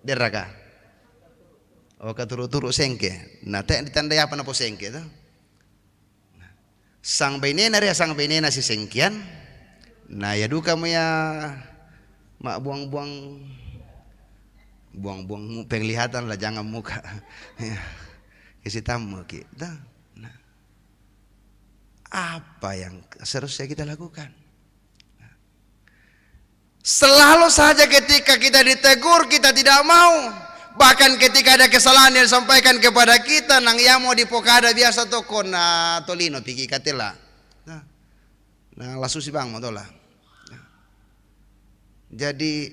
deraka oh turut-turut sengke. Nah tak ditandai apa napo sengke tuh sang bini na si sengkian. Nah ya duka mo ya mak buang-buang penglihatan lah, jangan muka isi tamu kita. Nah, apa yang seharusnya kita lakukan? Selalu saja ketika kita ditegur kita tidak mau. Bahkan ketika ada kesalahan yang disampaikan kepada kita, nang ya mau dipokada biasa toko na tolino piki katela. Nah lasu si bang motola. Jadi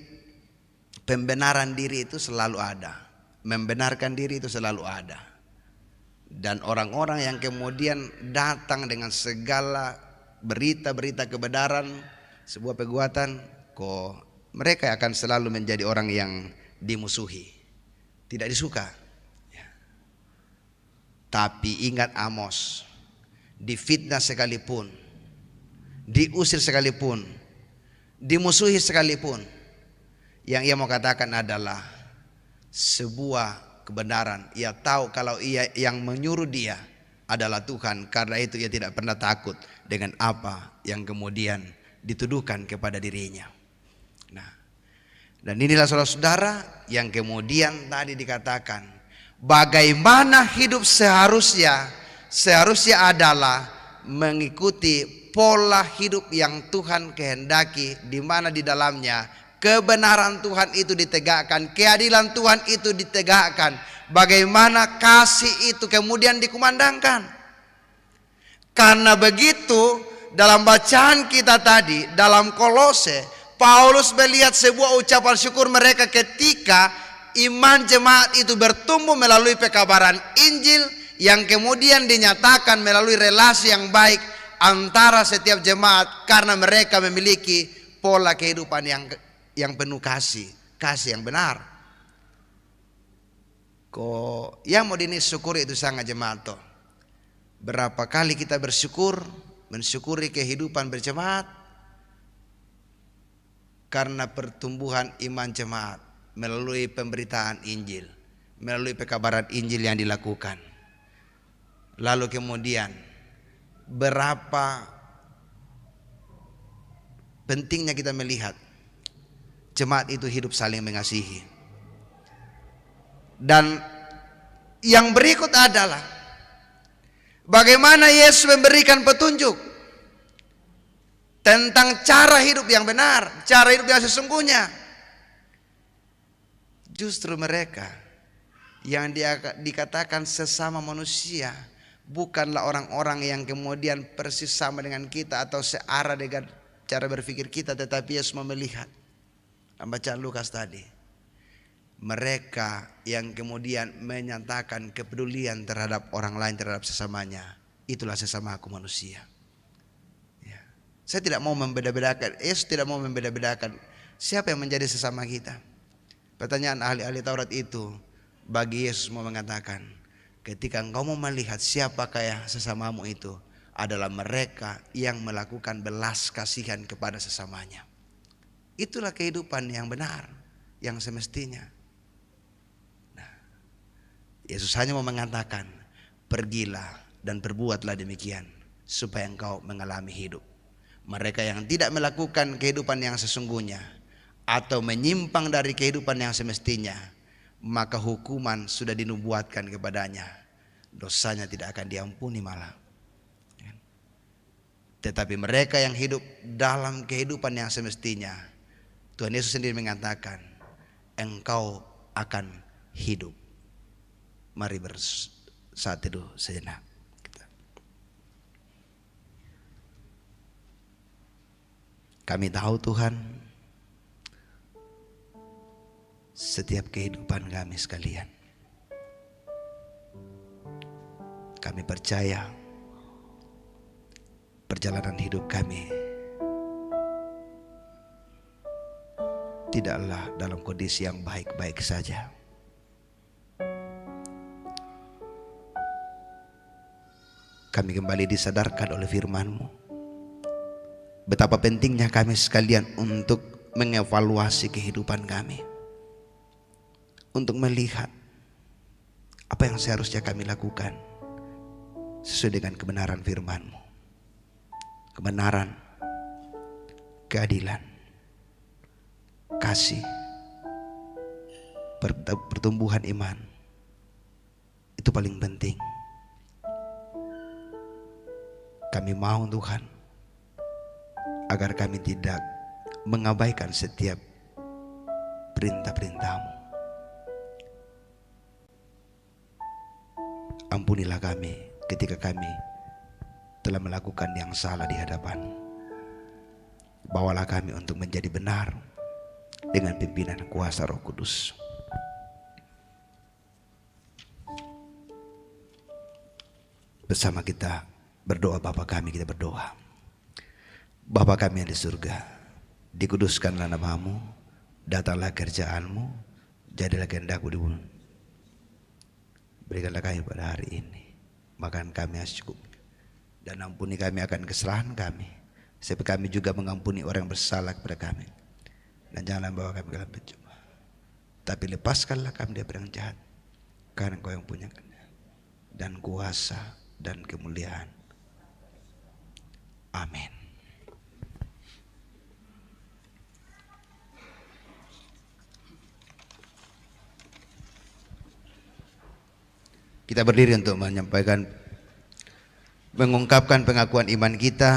pembenaran diri itu selalu ada, membenarkan diri itu selalu ada. Dan orang-orang yang kemudian datang dengan segala berita-berita kebenaran, sebuah perbuatan, kok mereka akan selalu menjadi orang yang dimusuhi, tidak disuka. Tapi ingat Amos, difitnah sekalipun, diusir sekalipun, dimusuhi sekalipun, yang ia mau katakan adalah sebuah kebenaran. Ia tahu kalau ia yang menyuruh dia adalah Tuhan. Karena itu ia tidak pernah takut dengan apa yang kemudian dituduhkan kepada dirinya. Nah, dan inilah saudara-saudara yang kemudian tadi dikatakan bagaimana hidup seharusnya adalah mengikuti pola hidup yang Tuhan kehendaki, di mana di dalamnya kebenaran Tuhan itu ditegakkan, keadilan Tuhan itu ditegakkan. Bagaimana kasih itu kemudian dikumandangkan. Karena begitu dalam bacaan kita tadi dalam Kolose, Paulus melihat sebuah ucapan syukur mereka ketika iman jemaat itu bertumbuh melalui pekabaran Injil yang kemudian dinyatakan melalui relasi yang baik antara setiap jemaat, karena mereka memiliki pola kehidupan yang penuh kasih yang benar. Kok yang mau disyukuri itu sangat jemaat. Berapa kali kita mensyukuri kehidupan berjemaat karena pertumbuhan iman jemaat melalui pemberitaan Injil, melalui pekabaran Injil yang dilakukan. Lalu kemudian berapa pentingnya kita melihat jemaat itu hidup saling mengasihi. Dan yang berikut adalah bagaimana Yesus memberikan petunjuk tentang cara hidup yang benar, cara hidup yang sesungguhnya. Justru mereka yang dikatakan sesama manusia bukanlah orang-orang yang kemudian persis sama dengan kita atau searah dengan cara berpikir kita, tetapi Yesus melihat bacaan Lukas tadi, mereka yang kemudian menyatakan kepedulian terhadap orang lain, terhadap sesamanya, itulah sesamaku manusia. Ya. Saya tidak mau membeda-bedakan. Yesus tidak mau membeda-bedakan siapa yang menjadi sesama kita. Pertanyaan ahli-ahli Taurat itu bagi Yesus mau mengatakan, ketika engkau mau melihat siapakah yang sesamamu itu, adalah mereka yang melakukan belas kasihan kepada sesamanya. Itulah kehidupan yang benar, yang semestinya. Nah, Yesus hanya mau mengatakan, pergilah dan perbuatlah demikian supaya engkau mengalami hidup. Mereka yang tidak melakukan kehidupan yang sesungguhnya atau menyimpang dari kehidupan yang semestinya, maka hukuman sudah dinubuatkan kepadanya. Dosanya tidak akan diampuni malah. Tetapi mereka yang hidup dalam kehidupan yang semestinya, Tuhan Yesus sendiri mengatakan, engkau akan hidup. Mari saat teduh sejenak. Kami tahu Tuhan, setiap kehidupan kami sekalian, kami percaya perjalanan hidup kami tidaklah dalam kondisi yang baik-baik saja. Kami kembali disadarkan oleh firman-Mu betapa pentingnya kami sekalian untuk mengevaluasi kehidupan kami, untuk melihat apa yang seharusnya kami lakukan sesuai dengan kebenaran firman-Mu, kebenaran, keadilan, kasih, pertumbuhan iman. Itu paling penting. Kami mau Tuhan agar kami tidak mengabaikan setiap perintah-perintah-Mu. Ampunilah kami ketika kami telah melakukan yang salah di hadapan-Mu. Bawalah kami untuk menjadi benar dengan pimpinan kuasa Roh Kudus. Bersama kita berdoa Bapa kami, kita berdoa. Bapa kami yang di surga, dikuduskanlah nama-Mu, datanglah kerjaan-Mu, jadilah kehendak-Mu di bumi. Berikanlah kami pada hari ini makan kami yang cukup, dan ampuni kami akan kesalahan kami, sebab kami juga mengampuni orang yang bersalah kepada kami. Dan janganlah bawa kami ke dalam pencobaan, tapi lepaskanlah kami dari yang jahat, karena Engkau yang punya dan kuasa dan kemuliaan. Amin. Kita berdiri untuk mengungkapkan pengakuan iman kita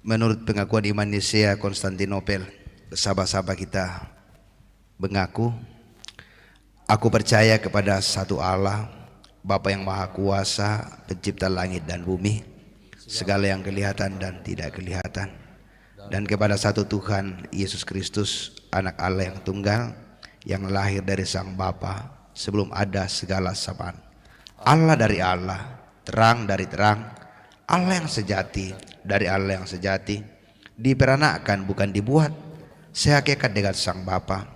menurut pengakuan iman Nicea Konstantinopel. Sahabat-sahabat kita mengaku, aku percaya kepada satu Allah, Bapa yang Maha Kuasa, pencipta langit dan bumi, segala yang kelihatan dan tidak kelihatan, dan kepada satu Tuhan Yesus Kristus, anak Allah yang tunggal, yang lahir dari Sang Bapa sebelum ada segala sapaan. Allah dari Allah, terang dari terang, Allah yang sejati dari Allah yang sejati, diperanakan bukan dibuat, sehakikat dengan Sang Bapa,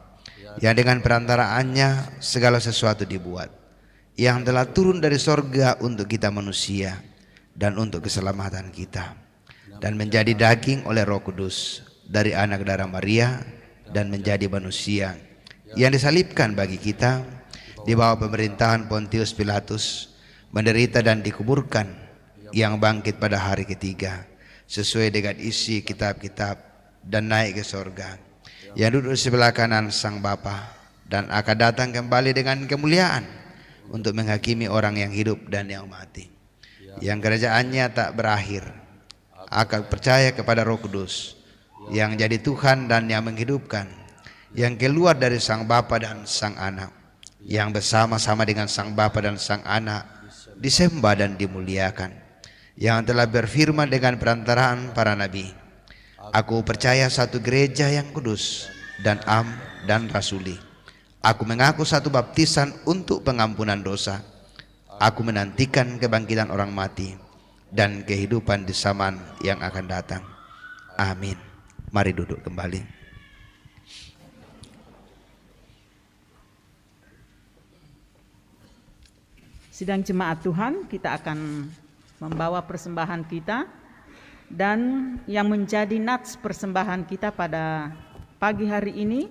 yang dengan perantaraannya segala sesuatu dibuat, yang telah turun dari sorga untuk kita manusia dan untuk keselamatan kita, dan menjadi daging oleh Roh Kudus dari anak darah Maria, dan menjadi manusia, yang disalibkan bagi kita di bawah pemerintahan Pontius Pilatus, menderita dan dikuburkan, yang bangkit pada hari ketiga sesuai dengan isi kitab-kitab, dan naik ke sorga, yang duduk di sebelah kanan Sang Bapa, dan akan datang kembali dengan kemuliaan untuk menghakimi orang yang hidup dan yang mati, yang kerajaannya tak berakhir. Aku percaya kepada Roh Kudus, yang jadi Tuhan dan yang menghidupkan, yang keluar dari Sang Bapa dan Sang Anak, yang bersama-sama dengan Sang Bapa dan Sang Anak disembah dan dimuliakan, yang telah berfirman dengan perantaraan para nabi. Aku percaya satu gereja yang kudus dan am dan rasuli. Aku mengaku satu baptisan untuk pengampunan dosa. Aku menantikan kebangkitan orang mati dan kehidupan di zaman yang akan datang. Amin. Mari duduk kembali. Sidang jemaat Tuhan, kita akan membawa persembahan kita, dan yang menjadi nats persembahan kita pada pagi hari ini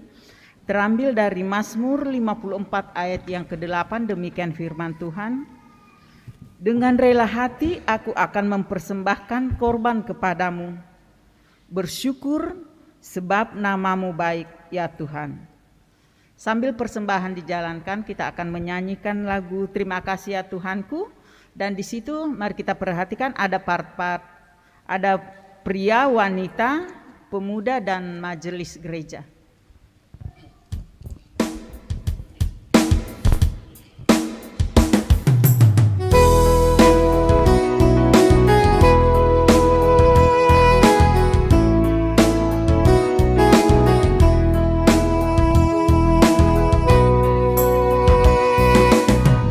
terambil dari Mazmur 54 ayat yang ke-8. Demikian firman Tuhan. Dengan rela hati aku akan mempersembahkan korban kepadamu, bersyukur sebab namamu baik ya Tuhan. Sambil persembahan dijalankan, kita akan menyanyikan lagu Terima Kasih Ya Tuhanku, dan di situ mari kita perhatikan ada part-part, ada pria, wanita, pemuda, dan majelis gereja.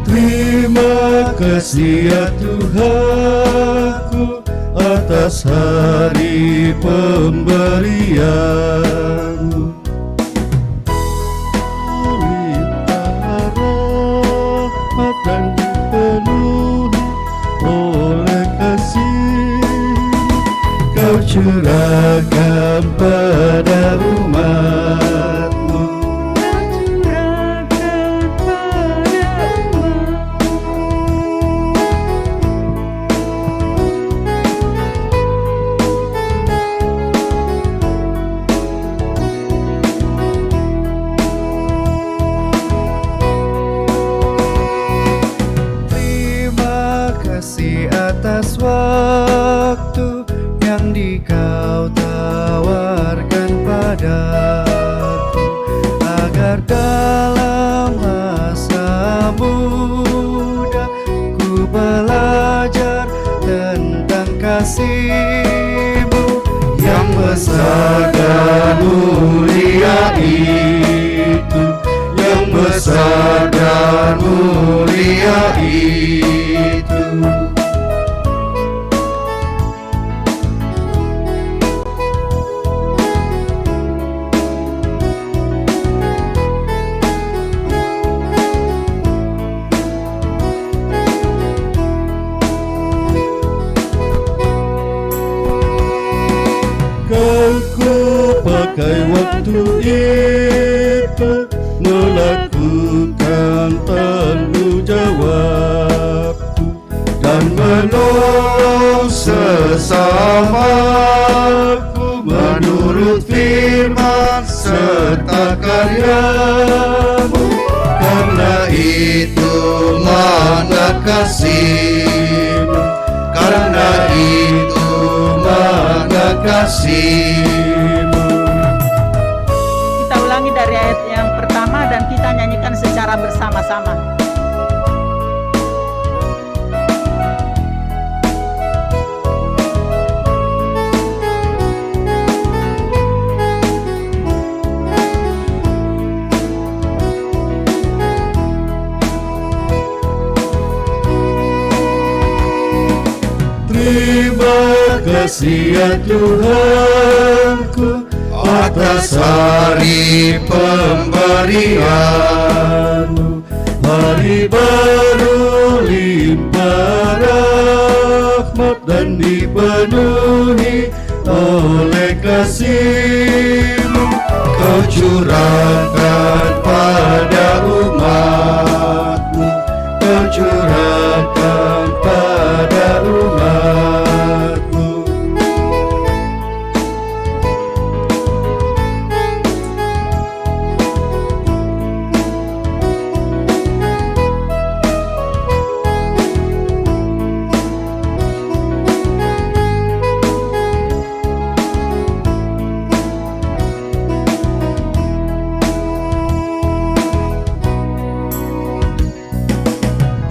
Terima kasih ya Tuhanku atas hari pemberian-Mu. Limpah rahmat dan dipenuhi oleh kasih-Mu, Kau curahkan pada umat-Mu. Atas waktu yang Kau tawarkan padaku, agar dalam masa muda ku belajar tentang kasih-Mu yang besar dan mulia itu, yang besar dan mulia itu. Pakai waktu itu melakukan tanggung jawabku dan menolong sesamaku menurut firman serta karya-Mu. Karena itu mana kasih-Mu, karena itu mana kasih-Mu. Dari ayat yang pertama dan kita nyanyikan secara bersama-sama. Terima kasih ya Tuhanku atas hari pemberian-Mu, hari baru limpah rahmat dan dipenuhi oleh kasih-Mu. Kau curahkan pada umat-Mu, Kau curahkan pada umat-Mu.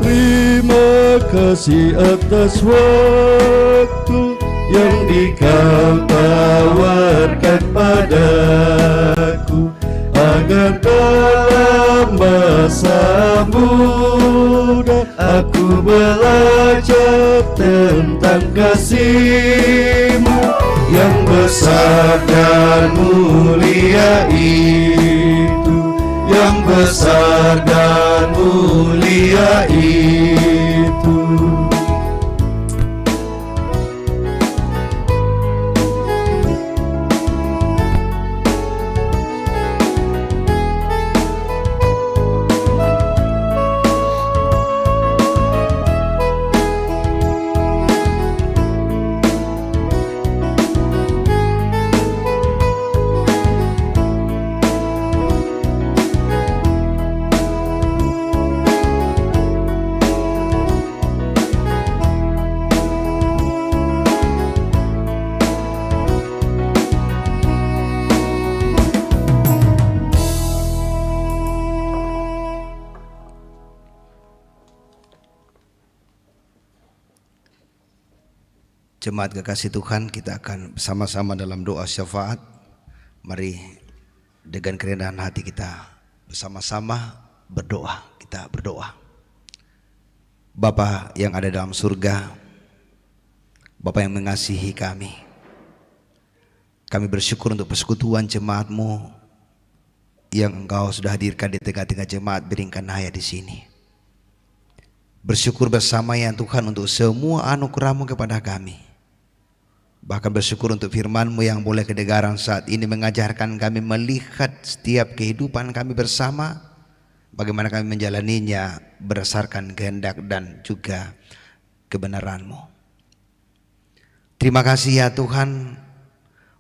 Terima kasih atas waktu yang Kau tawarkan padaku, agar dalam masa muda aku yang besar dan mulia itu, yang besar dan mulia itu. Jemaat kekasih Tuhan, kita akan bersama-sama dalam doa syafaat. Mari dengan kerendahan hati kita bersama-sama berdoa. Kita berdoa. Bapa yang ada dalam surga, Bapa yang mengasihi kami bersyukur untuk persekutuan jemaat-Mu yang Engkau sudah hadirkan di tengah-tengah jemaat Beringkanaya di sini. Bersyukur bersama ya Tuhan untuk semua anugerah-Mu kepada kami. Bahkan bersyukur untuk firman-Mu yang boleh kedengaran saat ini, mengajarkan kami melihat setiap kehidupan kami bersama, bagaimana kami menjalaninya berdasarkan kehendak dan juga kebenaran-Mu. Terima kasih ya Tuhan,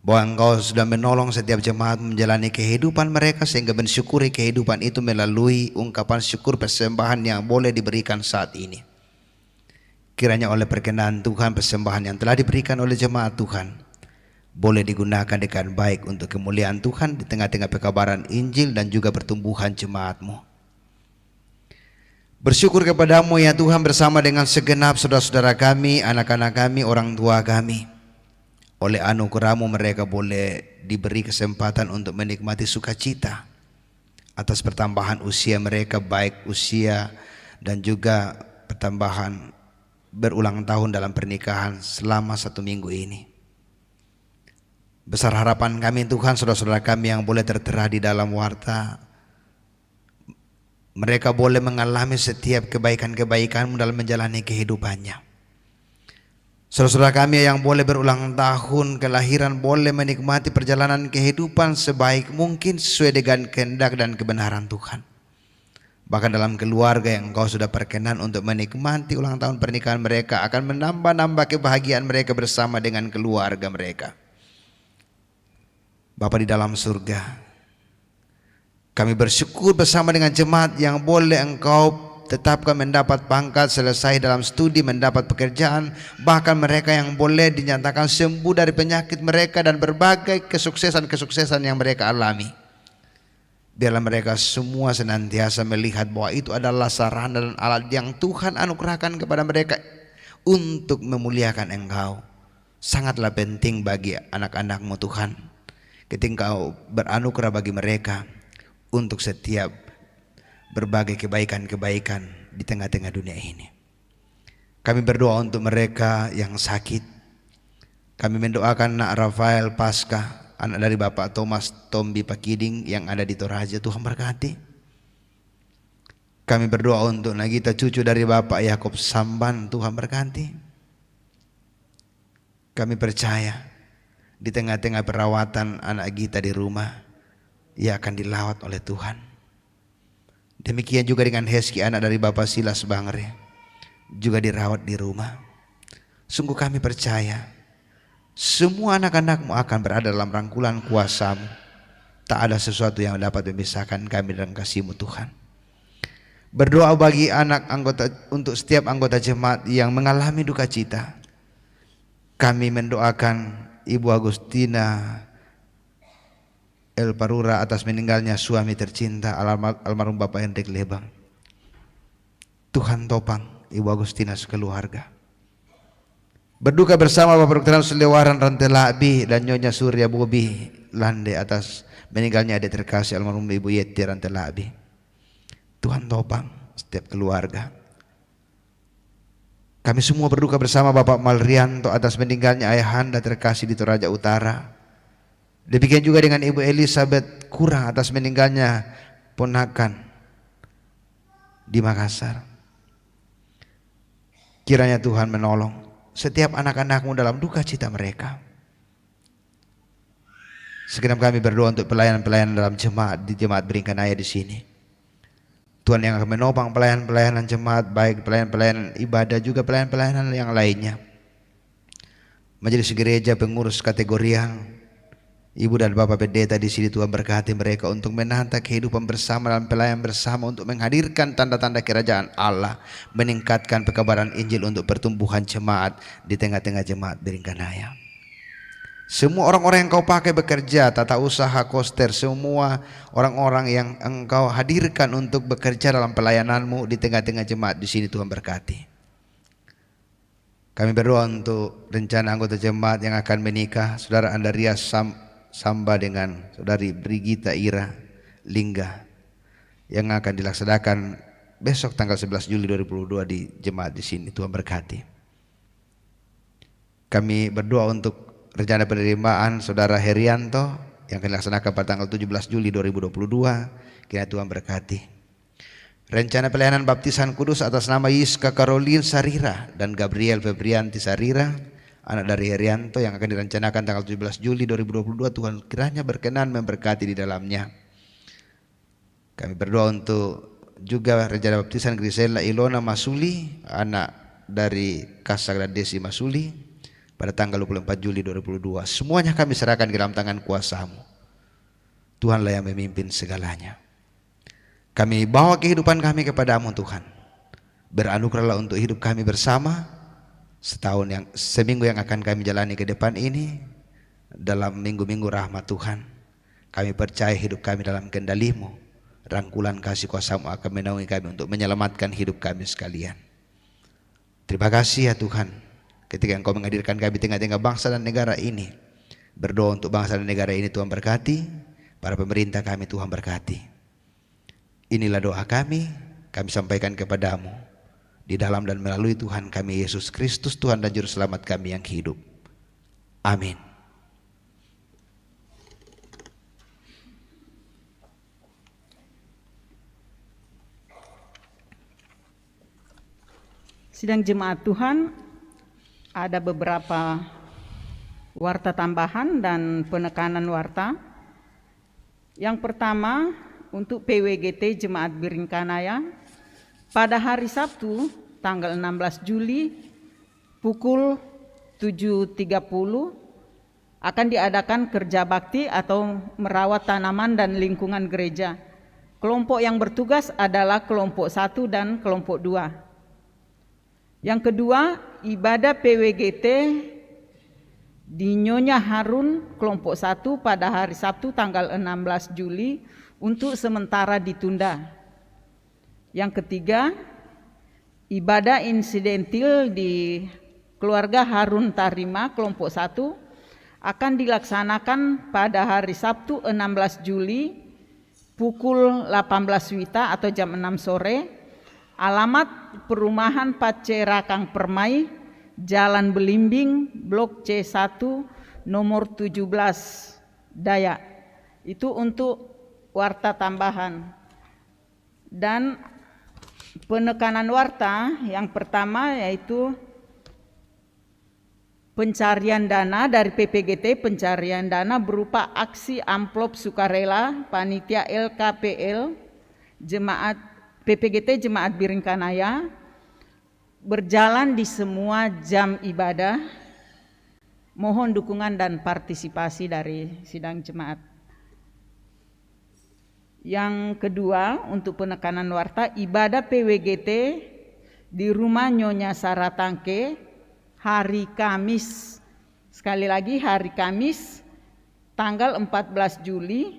bahwa Engkau sudah menolong setiap jemaat menjalani kehidupan mereka, sehingga mensyukuri kehidupan itu melalui ungkapan syukur persembahan yang boleh diberikan saat ini. Kiranya oleh perkenan Tuhan, persembahan yang telah diberikan oleh jemaat Tuhan boleh digunakan dengan baik untuk kemuliaan Tuhan di tengah-tengah pekabaran Injil dan juga pertumbuhan jemaat-Mu. Bersyukur kepadamu ya Tuhan bersama dengan segenap saudara-saudara kami, anak-anak kami, orang tua kami. Oleh anugerah-Mu mereka boleh diberi kesempatan untuk menikmati sukacita atas pertambahan usia mereka, baik usia dan juga pertambahan berulang tahun dalam pernikahan selama 1 minggu ini. Besar harapan kami Tuhan, saudara-saudara kami yang boleh tertera di dalam warta, mereka boleh mengalami setiap kebaikan-kebaikan-Mu dalam menjalani kehidupannya. Saudara-saudara kami yang boleh berulang tahun kelahiran boleh menikmati perjalanan kehidupan sebaik mungkin sesuai dengan kehendak dan kebenaran Tuhan. Bahkan dalam keluarga yang Engkau sudah perkenan untuk menikmati ulang tahun pernikahan mereka akan menambah-nambah kebahagiaan mereka bersama dengan keluarga mereka. Bapa di dalam surga, kami bersyukur bersama dengan jemaat yang boleh Engkau tetapkan mendapat pangkat, selesai dalam studi, mendapat pekerjaan, bahkan mereka yang boleh dinyatakan sembuh dari penyakit mereka dan berbagai kesuksesan-kesuksesan yang mereka alami. Biarlah mereka semua senantiasa melihat bahwa itu adalah sarana dan alat yang Tuhan anugerahkan kepada mereka untuk memuliakan Engkau. Sangatlah penting bagi anak-anak-Mu Tuhan, ketika Engkau beranugerah bagi mereka untuk setiap berbagai kebaikan-kebaikan di tengah-tengah dunia ini. Kami berdoa untuk mereka yang sakit. Kami mendoakan Nak Rafael Pasca, anak dari Bapak Thomas Tombi Pakiding yang ada di Toraja. Tuhan berkati. Kami berdoa untuk Nagita, cucu dari Bapak Yakob Samban. Tuhan berkati. Kami percaya di tengah-tengah perawatan anak Gita di rumah, ia akan dilawat oleh Tuhan. Demikian juga dengan Heski, anak dari Bapak Silas Bangre, juga dirawat di rumah. Sungguh kami percaya semua anak-anak-Mu akan berada dalam rangkulan kuasa-Mu. Tak ada sesuatu yang dapat memisahkan kami dalam kasih-Mu Tuhan. Berdoa bagi untuk setiap anggota jemaat yang mengalami duka cita. Kami mendoakan Ibu Agustina El Parura atas meninggalnya suami tercinta almarhum Bapak Hendrik Lebang. Tuhan topang Ibu Agustina sekeluarga. Berduka bersama Bapak Dr. Selewaran Rantelaabi dan Nyonya Surya Bobi Lande atas meninggalnya adik terkasih almarhum Ibu Yeti Rantelaabi. Tuhan topang setiap keluarga. Kami semua berduka bersama Bapak Malrianto atas meninggalnya ayahanda terkasih di Toraja Utara. Demikian juga dengan Ibu Elizabeth Kurang atas meninggalnya ponakan di Makassar. Kiranya Tuhan menolong setiap anak-anakmu dalam duka cita mereka. Segenap kami berdoa untuk pelayanan-pelayanan dalam jemaat di Jemaat Beringkanaya di sini. Tuhan yang akan menopang pelayanan-pelayanan jemaat, baik pelayanan-pelayanan ibadah juga pelayanan-pelayanan yang lainnya. Majelis gereja, pengurus kategorial, Ibu dan Bapak Pendeta di sini, Tuhan berkati mereka untuk menata kehidupan bersama dalam pelayanan bersama untuk menghadirkan tanda-tanda kerajaan Allah, meningkatkan pekabaran Injil untuk pertumbuhan jemaat di tengah-tengah Jemaat Beringkanaya. Semua orang-orang yang kau pakai bekerja, tata usaha, koster, semua orang-orang yang engkau hadirkan untuk bekerja dalam pelayananmu di tengah-tengah jemaat di sini, Tuhan berkati. Kami berdoa untuk rencana anggota jemaat yang akan menikah, Saudara Andaria Samba dengan Saudari Brigita Ira Lingga, yang akan dilaksanakan besok tanggal 11 Juli 2022 di jemaat di sini. Tuhan berkati. Kami berdoa untuk rencana penerimaan Saudara Herianto yang akan dilaksanakan pada tanggal 17 Juli 2022. Kiranya Tuhan berkati. Rencana pelayanan baptisan kudus atas nama Yiska Karolin Sarira dan Gabriel Febrianti Sarira, anak dari Herianto, yang akan direncanakan tanggal 17 Juli 2022. Tuhan kiranya berkenan memberkati di dalamnya. Kami berdoa untuk juga rencana baptisan Grisela Ilona Masuli, anak dari Kasagra Desi Masuli, pada tanggal 24 Juli 2022. Semuanya kami serahkan ke dalam tangan kuasa-Mu. Tuhanlah yang memimpin segalanya. Kami bawa kehidupan kami kepada-Mu Tuhan. Beranugerahlah untuk hidup kami bersama seminggu yang akan kami jalani ke depan ini dalam minggu-minggu rahmat Tuhan. Kami percaya hidup kami dalam kendali-Mu. Rangkulan kasih kuasa-Mu akan menaungi kami untuk menyelamatkan hidup kami sekalian. Terima kasih ya Tuhan, ketika Engkau menghadirkan kami tengah-tengah bangsa dan negara ini. Berdoa untuk bangsa dan negara ini, Tuhan berkati. Para pemerintah kami, Tuhan berkati. Inilah doa kami sampaikan kepada-Mu di dalam dan melalui Tuhan kami Yesus Kristus, Tuhan dan Juru Selamat kami yang hidup. Amin. Sidang jemaat Tuhan, ada beberapa warta tambahan dan penekanan warta. Yang pertama, untuk PWGT Jemaat Beringkanaya, pada hari Sabtu tanggal 16 Juli pukul 7.30 akan diadakan kerja bakti atau merawat tanaman dan lingkungan gereja. Kelompok yang bertugas adalah kelompok 1 dan kelompok 2. Yang kedua, ibadah PWGT di Nyonya Harun kelompok 1 pada hari Sabtu tanggal 16 Juli untuk sementara ditunda. Yang ketiga, ibadah insidentil di keluarga Harun Tarima kelompok 1 akan dilaksanakan pada hari Sabtu 16 Juli pukul 18 WITA atau jam 6 sore. Alamat Perumahan Pacera Kang Permai, Jalan Belimbing, Blok C1, nomor 17, Dayak. Itu untuk warta tambahan. Dan penekanan warta yang pertama yaitu pencarian dana dari PPGT, pencarian dana berupa aksi amplop sukarela panitia LKPL Jemaat PPGT Jemaat Beringkanaya berjalan di semua jam ibadah. Mohon dukungan dan partisipasi dari sidang jemaat. Yang kedua, untuk penekanan warta, ibadah PWGT di rumah Nyonya Saratangke hari Kamis. Sekali lagi hari Kamis tanggal 14 Juli,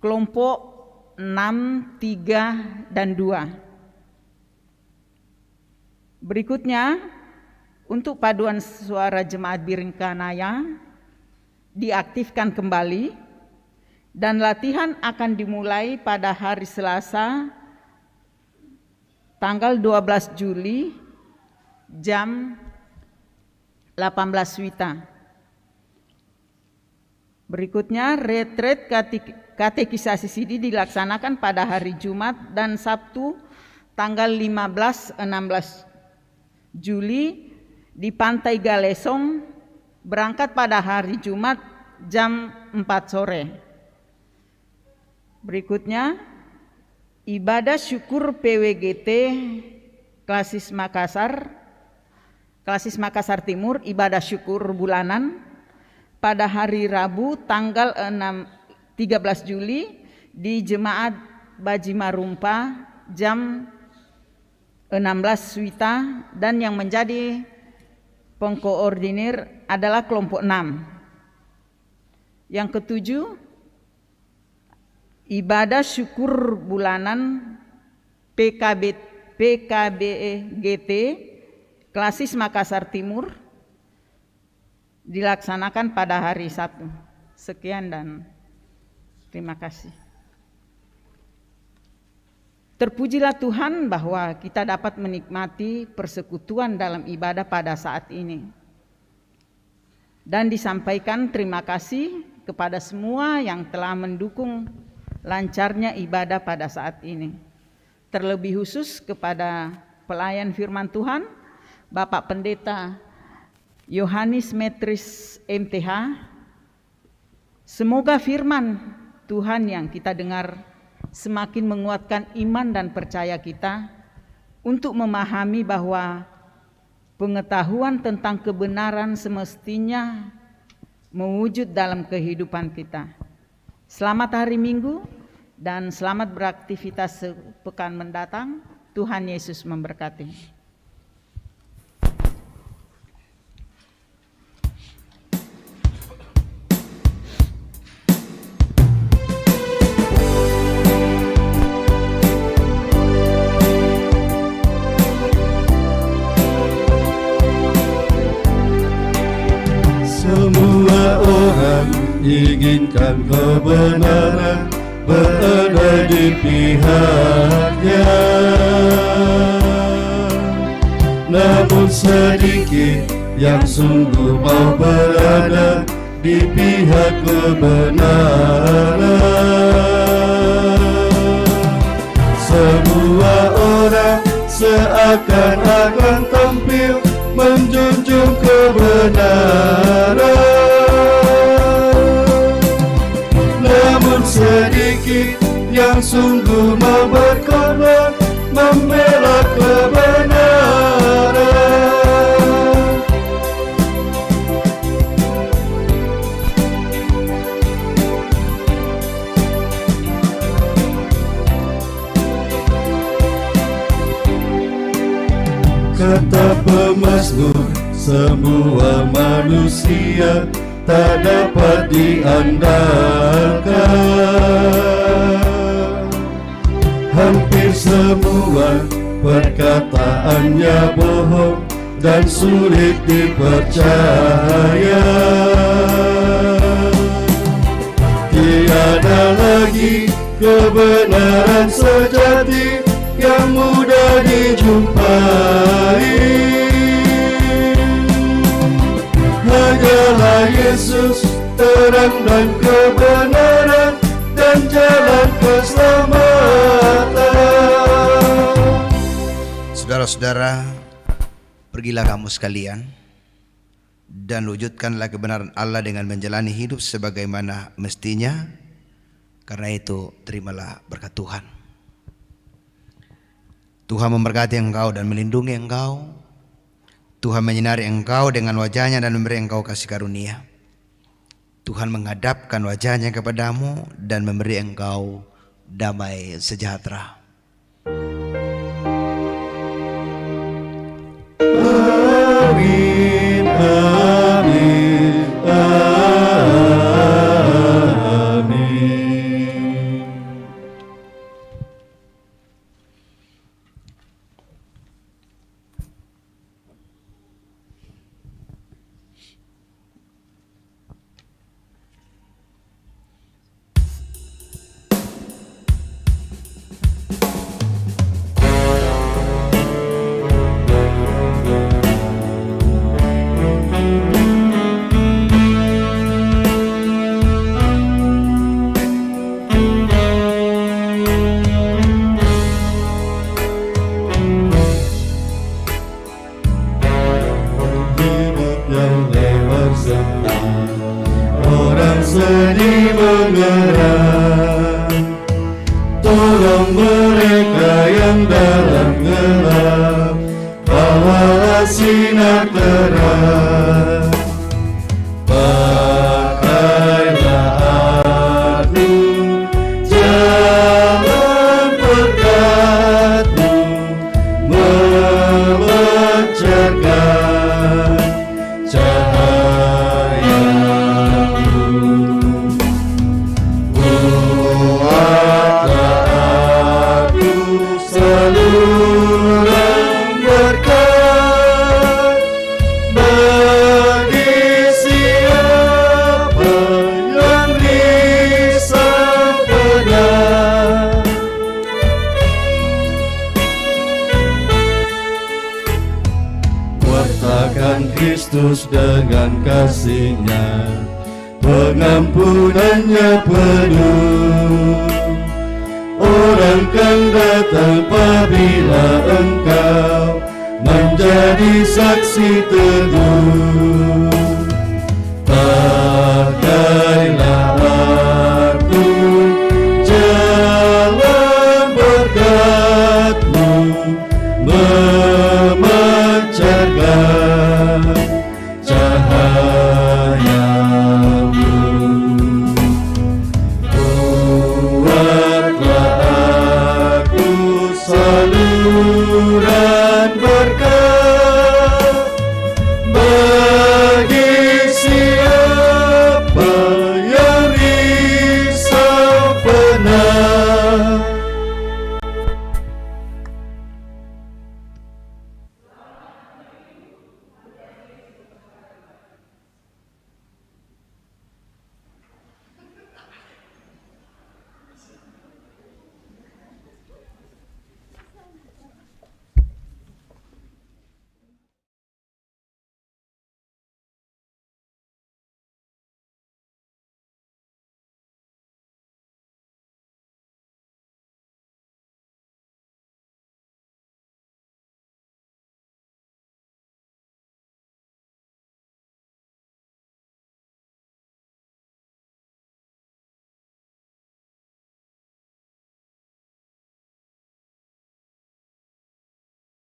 kelompok 6, 3, dan 2. Berikutnya, untuk paduan suara Jemaat Beringkanaya diaktifkan kembali dan latihan akan dimulai pada hari Selasa tanggal 12 Juli jam 18 WITA. Berikutnya, retret katekisasi Sidi dilaksanakan pada hari Jumat dan Sabtu tanggal 15-16 Juli di Pantai Galesong, berangkat pada hari Jumat jam 4 sore. Berikutnya, ibadah syukur PWGT Klasis Makassar Timur, ibadah syukur bulanan pada hari Rabu tanggal 13 Juli di Jemaat Bajimarumpa jam 16 WITA, dan yang menjadi pengkoordinir adalah kelompok 6. Yang ketujuh, ibadah syukur bulanan PKBGT Klasis Makassar Timur dilaksanakan pada hari Sabtu. Sekian dan terima kasih. Terpujilah Tuhan bahwa kita dapat menikmati persekutuan dalam ibadah pada saat ini. Dan disampaikan terima kasih kepada semua yang telah mendukung lancarnya ibadah pada saat ini. Terlebih khusus kepada pelayan firman Tuhan, Bapak Pendeta Yohanes Metris MTH. Semoga firman Tuhan yang kita dengar semakin menguatkan iman dan percaya kita untuk memahami bahwa pengetahuan tentang kebenaran semestinya mewujud dalam kehidupan kita. Selamat hari Minggu dan selamat beraktivitas sepekan mendatang. Tuhan Yesus memberkati. Semua orang inginkan kebenaran, berada di pihaknya. Namun sedikit yang sungguh mau berada di pihak kebenaran. Semua orang seakan-akan tampil menjunjung kebenaran, namun sedikit yang sungguh mau berkorban membela kebenaran. Kata pemazmur, semua manusia tak dapat diandalkan. Hampir semua perkataannya bohong dan sulit dipercaya. Tiada lagi kebenaran sejati yang mudah dijumpai. Hanyalah Yesus, terang dan kebenaran dan jalan keselamatan. Saudara-saudara, pergilah kamu sekalian dan wujudkanlah kebenaran Allah dengan menjalani hidup sebagaimana mestinya. Karena itu terimalah berkat Tuhan. Tuhan memberkati engkau dan melindungi engkau. Tuhan menyinari engkau dengan wajahnya dan memberi engkau kasih karunia. Tuhan menghadapkan wajahnya kepadamu dan memberi engkau damai sejahtera. Amin, amin, amin. bersinar terang. Pakailah aku jalan berkat-Mu, memancarkan cahayamu. Buatlah aku saluran berkat bagi siapa yang risau benar. Wartakan Kristus dengan kasih-Nya, pengampunannya penuh. Orang kan datang apabila engkau menjadi saksi teguh.